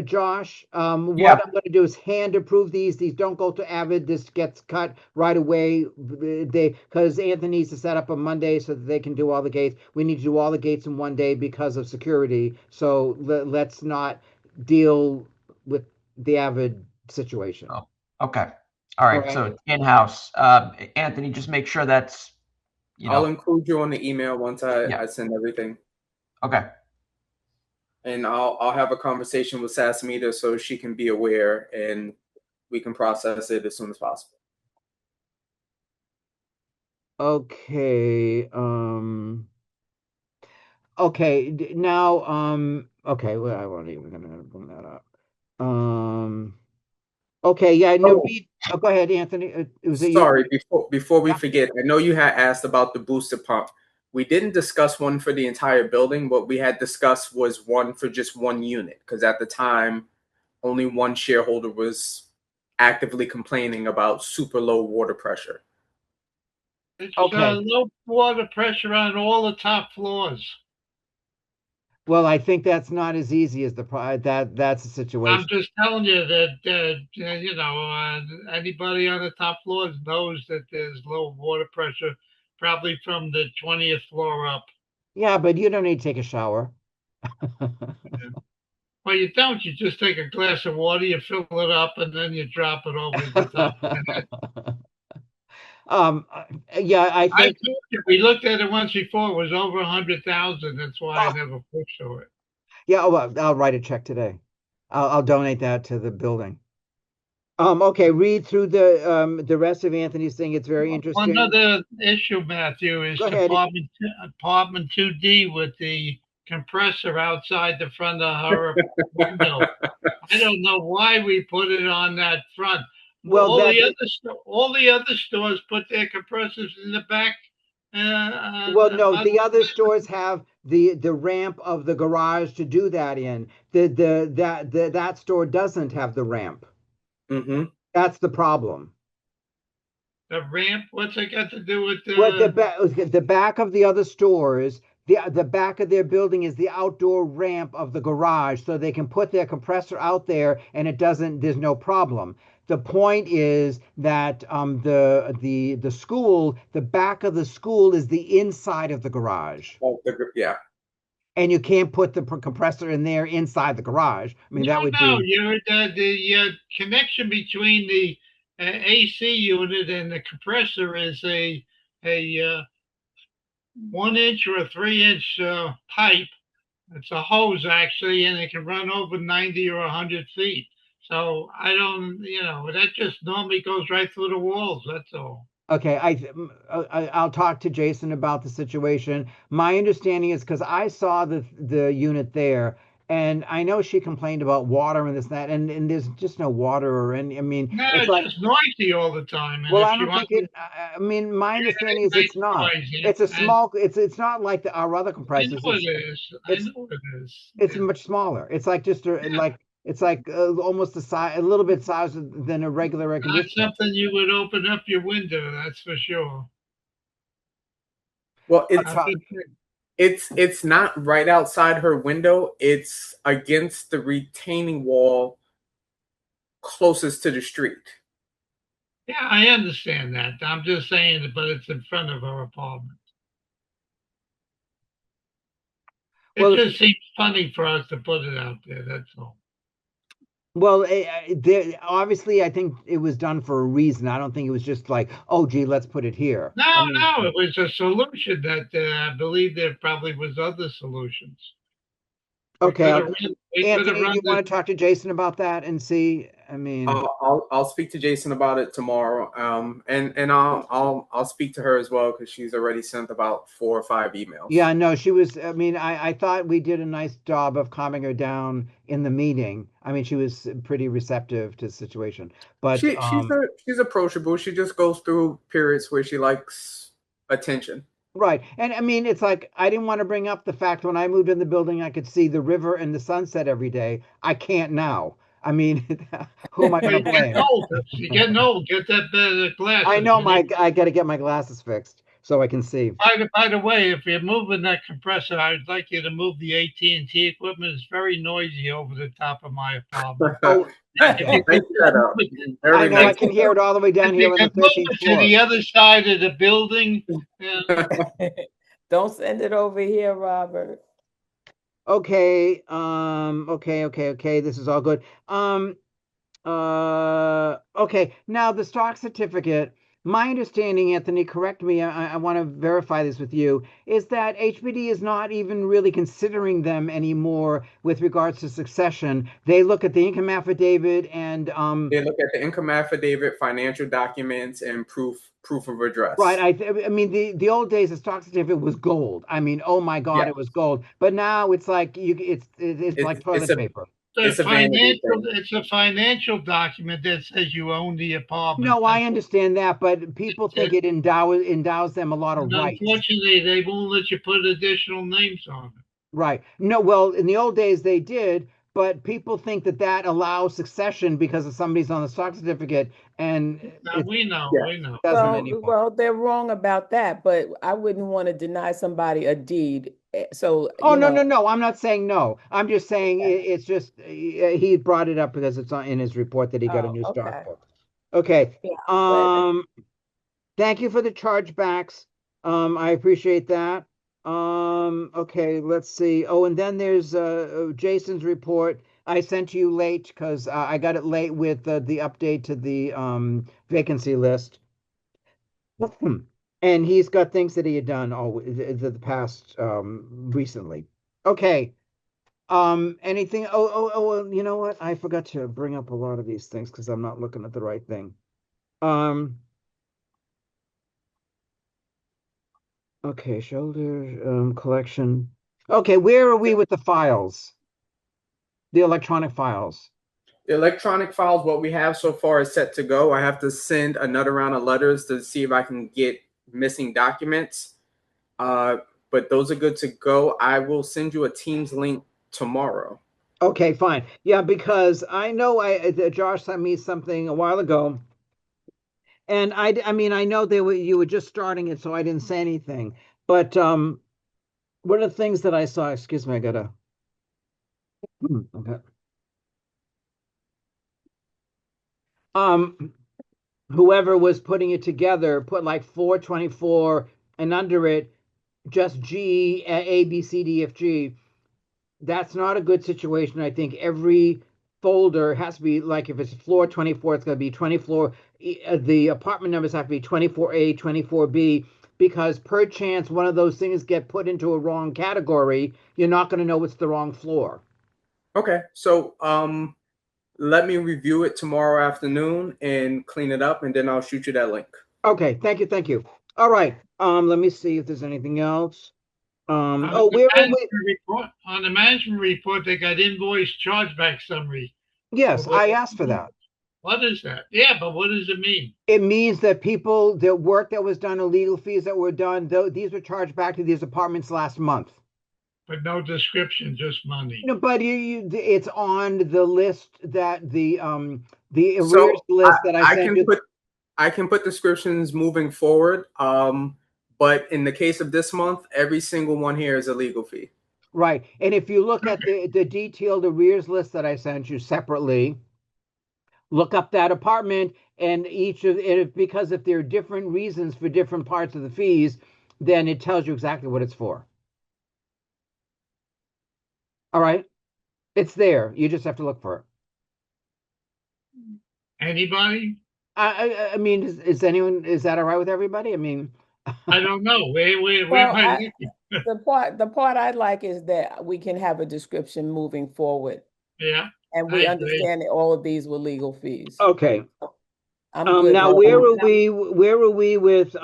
Josh, what Yeah. I'm going to do is hand approve these. These don't go to Avid. This gets cut right away. Because Anthony needs to set up a Monday so that they can do all the gates. We need to do all the gates in one day because of security. So let's not deal with the Avid situation. Oh, okay. All right. All So right. it's in-house. Anthony, just make sure that's, I'll include you on the email once Yeah. I send everything. Okay. And I'll have a conversation with Sasamita so she can be aware and we can process it as soon as possible. Okay. Okay. Now. Okay. Well, I wasn't even gonna bring that up. Okay. Yeah. No. Go ahead, Anthony. Was it you? Sorry, before we forget, I know you had asked about the booster pump. We didn't discuss one for the entire building. What we had discussed was one for just one unit, because at the time, only one shareholder was actively complaining about super low water pressure. It's Okay. low water pressure on all the top floors. Well, I think that's not as easy as that's the situation. I'm just telling you that anybody on the top floors knows that there's low water pressure, probably from the 20th floor up. Yeah, but you don't need to take a shower. Well, you don't. You just take a glass of water, you fill it up, and then you drop it over the top. Yeah, I think we looked at it once before. It was over 100,000. That's why I never pushed to it. Yeah, well, I'll write a check today. I'll donate that to the building. Okay, read through the rest of Anthony's thing. It's very interesting. One other issue, Matthew, is Go ahead. apartment 2D with the compressor outside the front of her window. I don't know why we put it on that front. Well, all the other stores put their compressors in the back. Well, no, the other stores have the ramp of the garage to do that in. That store doesn't have the ramp. Mm-hmm. That's the problem. The ramp? What's it got to do with the back of the other stores? The back of their building is the outdoor ramp of the garage, so they can put their compressor out there, and there's no problem. The point is that the school, the back of the school is the inside of the garage. Oh, yeah. And you can't put the compressor in there inside the garage. I mean, that would be the connection between the AC unit and the compressor is a 1 inch or a 3-inch pipe. It's a hose actually, and it can run over 90 or 100 feet. So I don't, that just normally goes right through the walls. That's all. Okay, I'll talk to Jason about the situation. My understanding is because I saw the unit there, and I know she complained about water and this and that, and there's just no water or any. I mean, no, it's like, just noisy all the time. Well, I don't think it. I mean, my understanding is it's not. It's a small. It's not like our other compressors. I know it is. I know it is. It's much smaller. It's like just like. It's like almost a little bit size than a regular air conditioner. Not something you would open up your window, that's for sure. Well, it's not right outside her window. It's against the retaining wall closest to the street. Yeah, I understand that. I'm just saying, but it's in front of her apartment. It just seems funny for us to put it out there, that's all. Well, obviously, I think it was done for a reason. I don't think it was just like, oh, gee, let's put it here. No, it was a solution that I believe there probably was other solutions. Okay, Anthony, you want to talk to Jason about that and see? I mean, I'll speak to Jason about it tomorrow. And I'll speak to her as well because she's already sent about 4 or 5 emails. Yeah, no, she was. I mean, I thought we did a nice job of calming her down in the meeting. I mean, she was pretty receptive to the situation. But she's approachable. She just goes through periods where she likes attention. Right. And I mean, it's like, I didn't want to bring up the fact when I moved in the building, I could see the river and the sunset every day. I can't now. I mean, who am I going to blame? You're getting old. Get that better glasses. I know I got to get my glasses fixed. so I can see. By the way, if you're moving that compressor, I'd like you to move the AT&T equipment. It's very noisy over the top of my apartment. Oh, Thank you, Shadow. Very I know, I nice. can hear it all the way down If here you on the can move 13th it to floor. the other side of the building, Don't send it over here, Robert. Okay, okay, this is all good. Okay, now the stock certificate. My understanding, Anthony, correct me, I want to verify this with you, is that HPD is not even really considering them anymore with regards to succession. They look at the income affidavit and They look at the income affidavit, financial documents, and proof of address. right. I mean the old days the stock certificate was gold. I mean, oh my God, Yeah. it was gold. But now it's like it's like toilet paper. It's a vanity thing. it's a financial document that says you own the apartment. No, I understand that, but people think it endows them a lot of And rights. unfortunately, they won't let you put additional names on it. Right. No, well, in the old days they did, but people think that allows succession because of somebody's on the stock certificate, and Now, it we know. doesn't Well, anymore. well, they're wrong about that, but I wouldn't want to deny somebody a deed. So, Oh, you no, know, no. I'm not saying no. I'm just saying it's just he brought it up because it's in his report that he got a new stock okay. book. Okay. Yeah, but Thank you for the chargebacks. I appreciate that. Okay, let's see. Oh, and then there's Jason's report. I sent to you late because I got it late with the update to the vacancy list. And he's got things that he had done all the past recently. Okay. Anything? Well, you know what? I forgot to bring up a lot of these things because I'm not looking at the right thing. Okay, shoulder collection. Okay, where are we with the files? The electronic files. The electronic files, what we have so far is set to go. I have to send another round of letters to see if I can get missing documents. But those are good to go. I will send you a Teams link tomorrow. Okay, fine. Yeah, because I know Josh sent me something a while ago. And I mean, I know you were just starting it, so I didn't say anything. But one of the things that I saw, excuse me, I gotta okay. Whoever was putting it together put like 424 and under it just G, A, B, C, D, F, G. That's not a good situation. I think every folder has to be like, if it's floor 24, it's going to be 24. The apartment numbers have to be 24A, 24B, because per chance one of those things get put into a wrong category, you're not going to know it's the wrong floor. Okay, so let me review it tomorrow afternoon and clean it up, and then I'll shoot you that link. Okay, thank you. All right. Let me see if there's anything else. On the management report, they got invoice chargeback summary. Yes, I asked for that. What is that? Yeah, but what does it mean? It means that the work that was done, illegal fees that were done, these were charged back to these apartments last month. But no description, just money. No, but it's on the list that the arrears list that I sent you. I can put descriptions moving forward. But in the case of this month, every single one here is a legal fee. Right. And if you look at the detailed arrears list that I sent you separately, look up that apartment and because if there are different reasons for different parts of the fees, then it tells you exactly what it's for. All right. It's there. You just have to look for it. Anybody? I mean, is that all right with everybody? I mean, I don't know. Where the part I like is that we can have a description moving forward. Yeah. And we understand that all of these were legal fees. Okay. I'm good now with where that. were we with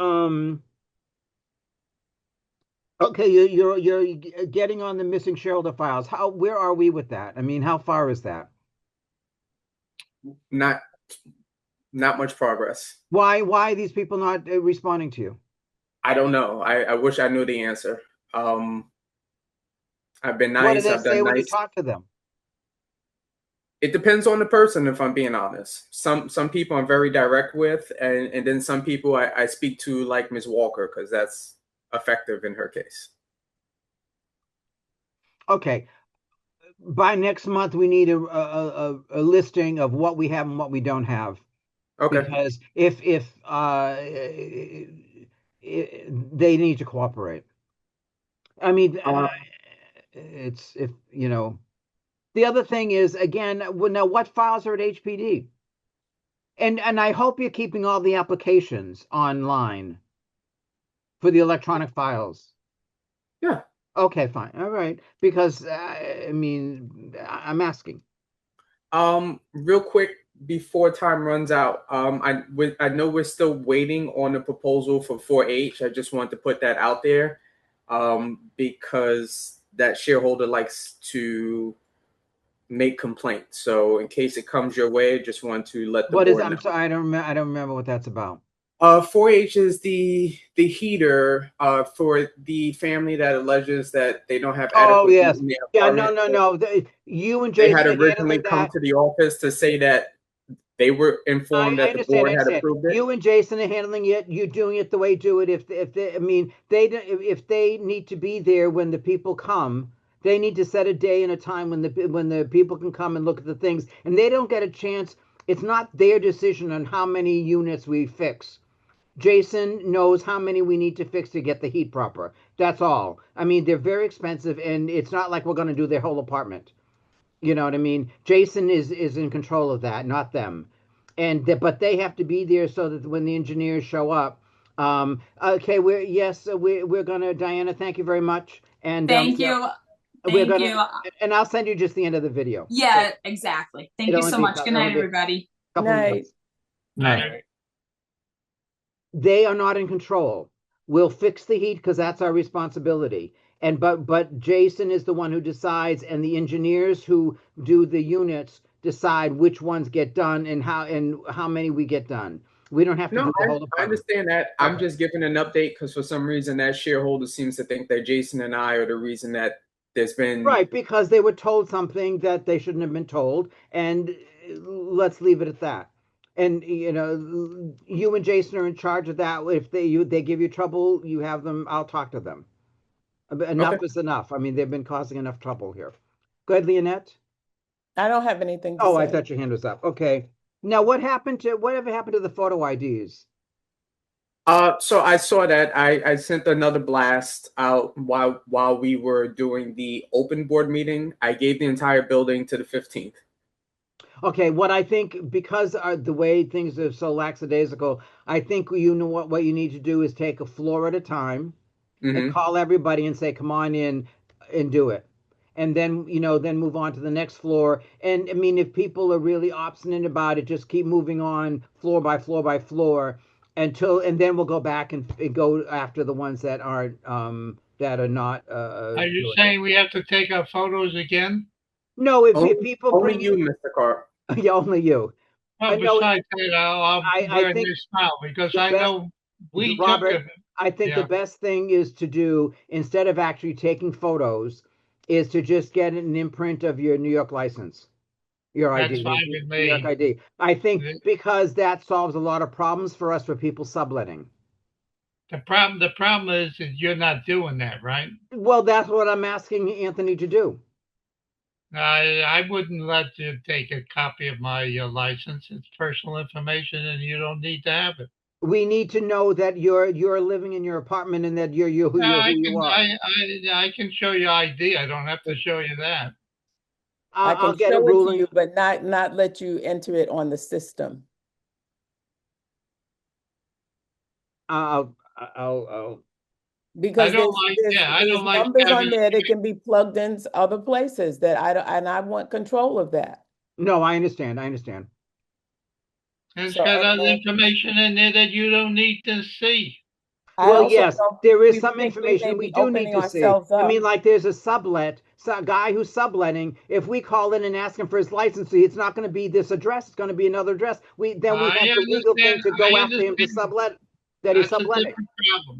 okay, you're getting on the missing shareholder files. Where are we with that? I mean, how far is that? Not much progress. Why are these people not responding to you? I don't know. I wish I knew the answer. I've been nice. What do they I've done say when you nice. talk to them? It depends on the person, if I'm being honest. Some people I'm very direct with, and then some people I speak to, like Ms. Walker, because that's effective in her case. Okay. By next month, we need a listing of what we have and what we don't have. Okay. Because if they need to cooperate. I mean, it's if you know. The other thing is again, now what files are at HPD? And I hope you're keeping all the applications online for the electronic files. Yeah. Okay, fine. All right. Because I mean, I'm asking. Real quick before time runs out, I know we're still waiting on the proposal for 4H. I just want to put that out there, because that shareholder likes to make complaints. So in case it comes your way, I just want to let the What is? board I'm know. sorry. I don't remember what that's about. 4H is the heater for the family that alleges that they don't have adequate Oh yes. heat in their Yeah. No. apartment. You and They Jason had are handling originally come that. to the office to say that they were informed I that the board had approved it. You and Jason are handling it. You're doing it the way you do it. If they, I mean, if they need to be there when the people come, they need to set a day and a time when the people can come and look at the things, and they don't get a chance. It's not their decision on how many units we fix. Jason knows how many we need to fix to get the heat proper. That's all. I mean, they're very expensive, and it's not like we're going to do their whole apartment. You know what I mean? Jason is in control of that, not them. But they have to be there so that when the engineers show up. Okay, we're gonna, Diana, thank you very much. And Thank you. we're Thank gonna, you. and I'll send you just the end of the video. Yeah, exactly. Thank you so much. Good night, everybody. Night. Right. They are not in control. We'll fix the heat because that's our responsibility. And but Jason is the one who decides, and the engineers who do the units decide which ones get done and how many we get done. We don't have to do the whole department. I understand that. I'm just giving an update because for some reason that shareholder seems to think that Jason and I are the reason that there's been right, because they were told something that they shouldn't have been told, and let's leave it at that. And you know, you and Jason are in charge of that. If they give you trouble, you have them. I'll talk to them. Enough is enough. I mean, they've been causing enough trouble here. Go ahead, Leonette. I don't have anything to say. I thought your hand was up. Okay. Now, whatever happened to the photo IDs? So I saw that. I sent another blast out while we were doing the open board meeting. I gave the entire building to the 15th. Okay, what I think, because the way things are so lackadaisical, I think you know what you need to do is take a floor at a time and call everybody and say, come on in and do it. And then, then move on to the next floor. And I mean, if people are really obstinate about it, just keep moving on floor by floor by floor and then we'll go back and go after the ones that aren't, that are not. Are you saying we have to take our photos again? No, if people only bring you, Mr. Carr. Yeah, only you. Well, besides that, I'll wear this now because I know we Robert, took it. I think the best thing is to do, instead of actually taking photos, is to just get an imprint of your New York license. Your ID. That's fine with me. New York ID. I think because that solves a lot of problems for us for people subletting. The problem is that you're not doing that, right? Well, that's what I'm asking Anthony to do. I wouldn't let you take a copy of my license. It's personal information, and you don't need to have it. We need to know that you're living in your apartment and that you're who you are. I can show you ID. I don't have to show you that. I'll get show a ruling, it to you, but not let you enter it on the system. I'll because there's like numbers on there that can be plugged in other places that I want control of that. No, I understand. There's got other information in there that you don't need to see. Well, yes, there is some information we do need to see. I mean, like there's a guy who's subletting. If we call in and ask him for his license, it's not going to be this address. It's going to be another address. We have the legal thing to go after him to sublet. That is subletting.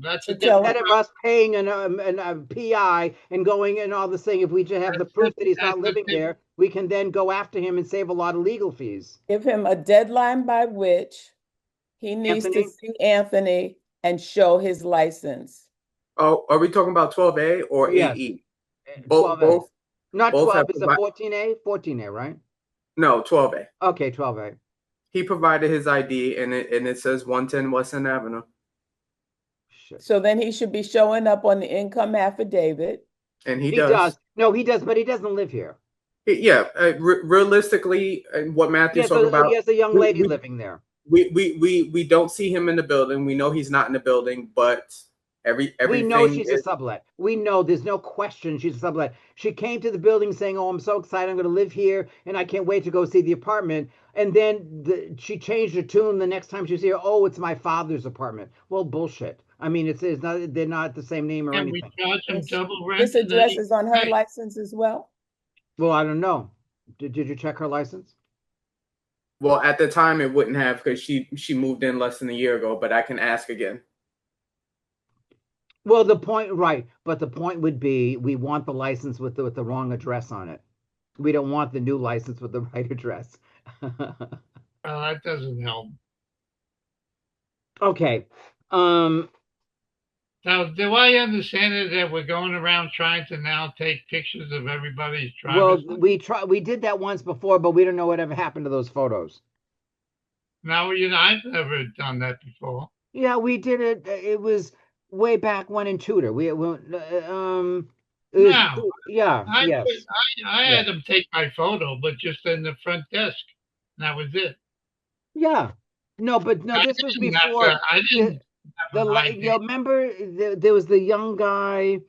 That's a instead of us paying a PI and going and all this thing. If we just have the proof that he's not living there, we can then go after him and save a lot of legal fees. Give him a deadline by which he needs to Anthony? see Anthony and show his license. Oh, are we talking about 12A or Yes. 8E? 12A. Both. Not both 12, have it's a 14A? 14A, right? No, 12A. Okay, 12A. He provided his ID, and it says 110 West End Avenue. Shit. So then he should be showing up on the income affidavit. And He does. No, he does, but he doesn't live here. Yeah, realistically, what Matthew's talking about. He has a young lady living there. We don't see him in the building. We know he's not in the building, but everything. We know she's a sublet. We know there's no question she's a sublet. She came to the building saying, "Oh, I'm so excited! I'm going to live here, and I can't wait to go see the apartment." And then she changed her tune the next time she was here. Oh, it's my father's apartment. Well, bullshit. I mean, it's not. They're not the same name or And we anything. charge him double rent. This and then address he- is on her Right. license as well? Well, I don't know. Did you check her license? Well, at the time it wouldn't have because she moved in less than a year ago. But I can ask again. Well, the point, right? But the point would be, we want the license with the wrong address on it. We don't want the new license with the right address. Well, that doesn't help. Okay. Now, do I understand it that we're going around trying to now take pictures of everybody's Well, drivers? we did that once before, but we don't know whatever happened to those photos. Now, I've never done that before. Yeah, we did it. It was way back when in Tudor. It was, No, yeah, yes. I had them take my photo, but just in the front desk. And that was it. Yeah. No, but no, this was didn't have before. to- I didn't have an ID. You remember there was the young guy.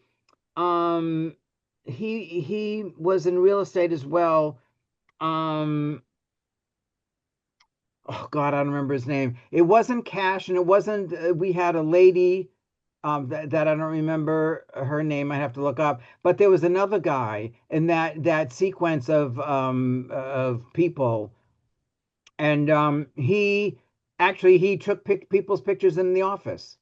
He was in real estate as well. Oh God, I don't remember his name. It wasn't Cash, and it wasn't. We had a lady. That I don't remember her name. I have to look up. But there was another guy in that sequence of people, and he took people's pictures in the office.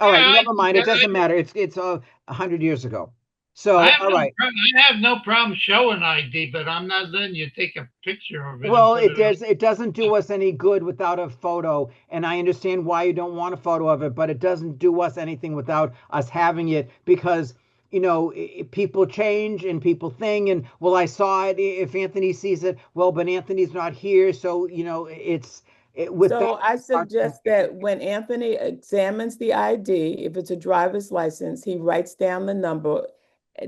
All right, never mind. It doesn't matter. It's 100 years ago. So I have all right. I have no problem showing ID, but I'm not letting you take a picture of it. Well, and put it doesn't do us any good without a photo, and I understand why you don't want a photo of it, but it doesn't do us anything without us having it, because people change and people think, and well, I saw it. If Anthony sees it, well, but Anthony's not here, so So I suggest that when Anthony examines the ID, if it's a driver's license, he writes down the number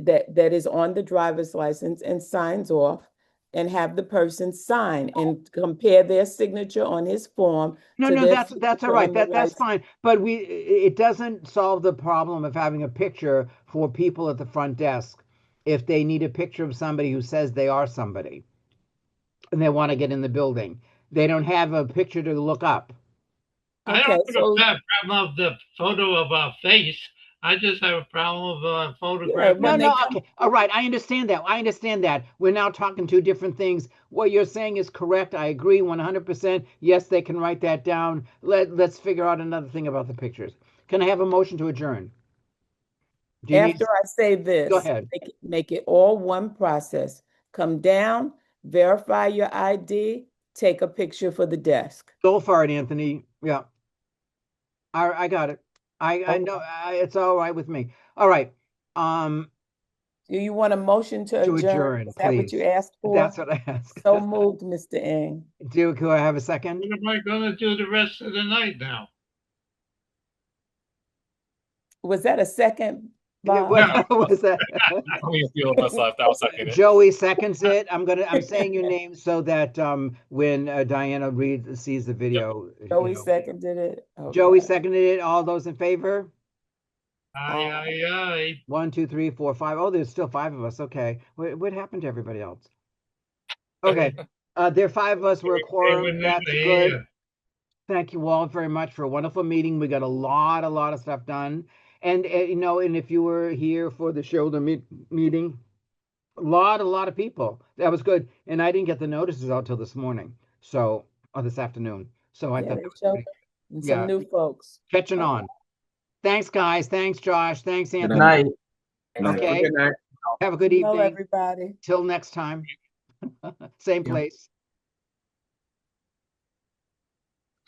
that is on the driver's license and signs off, and have the person sign and compare their signature on his form. No, to their that's all signature right. on the That's license. fine. But it doesn't solve the problem of having a picture for people at the front desk if they need a picture of somebody who says they are somebody and they want to get in the building. They don't have a picture to look up. I don't have a problem of the photo of our face. I just have a problem of a photograph. No, okay. All right. I understand that. We're now talking two different things. What you're saying is correct. I agree 100%. Yes, they can write that down. Let's figure out another thing about the pictures. Can I have a motion to adjourn? After I say this, go ahead. Make it all one process. Come down, verify your ID, take a picture for the desk. Go for it, Anthony. Yeah. I got it. I know it's all right with me. All right. Do you want a motion to adjourn? Is that please. what you asked for? That's what I asked. So moved, Mr. Ng. Could I have a second? What am I going to do the rest of the night now? Was that a second? Bob? What was that? Only a few of us left. I'll second it. Joey seconds it. I'm saying your name so that when Diana sees the video. Joey seconded it. Okay. Joey seconded it. All those in favor? Aye. 1, 2, 3, 4, 5. Oh, there's still 5 of us. Okay. What happened to everybody else? Okay. There are 5 of us. We're a quorum. That's good. Thank you all very much for a wonderful meeting. We got a lot of stuff done. And and if you were here for the shoulder meeting, a lot of people. That was good. And I didn't get the notices out till this morning. So, or this afternoon. So I thought that was pretty, and some new folks catching on. Thanks, guys. Thanks, Josh. Thanks, Anthony. Night. Okay. Good night. Have a good Hello, evening. everybody. Till next time. Same Yeah. place.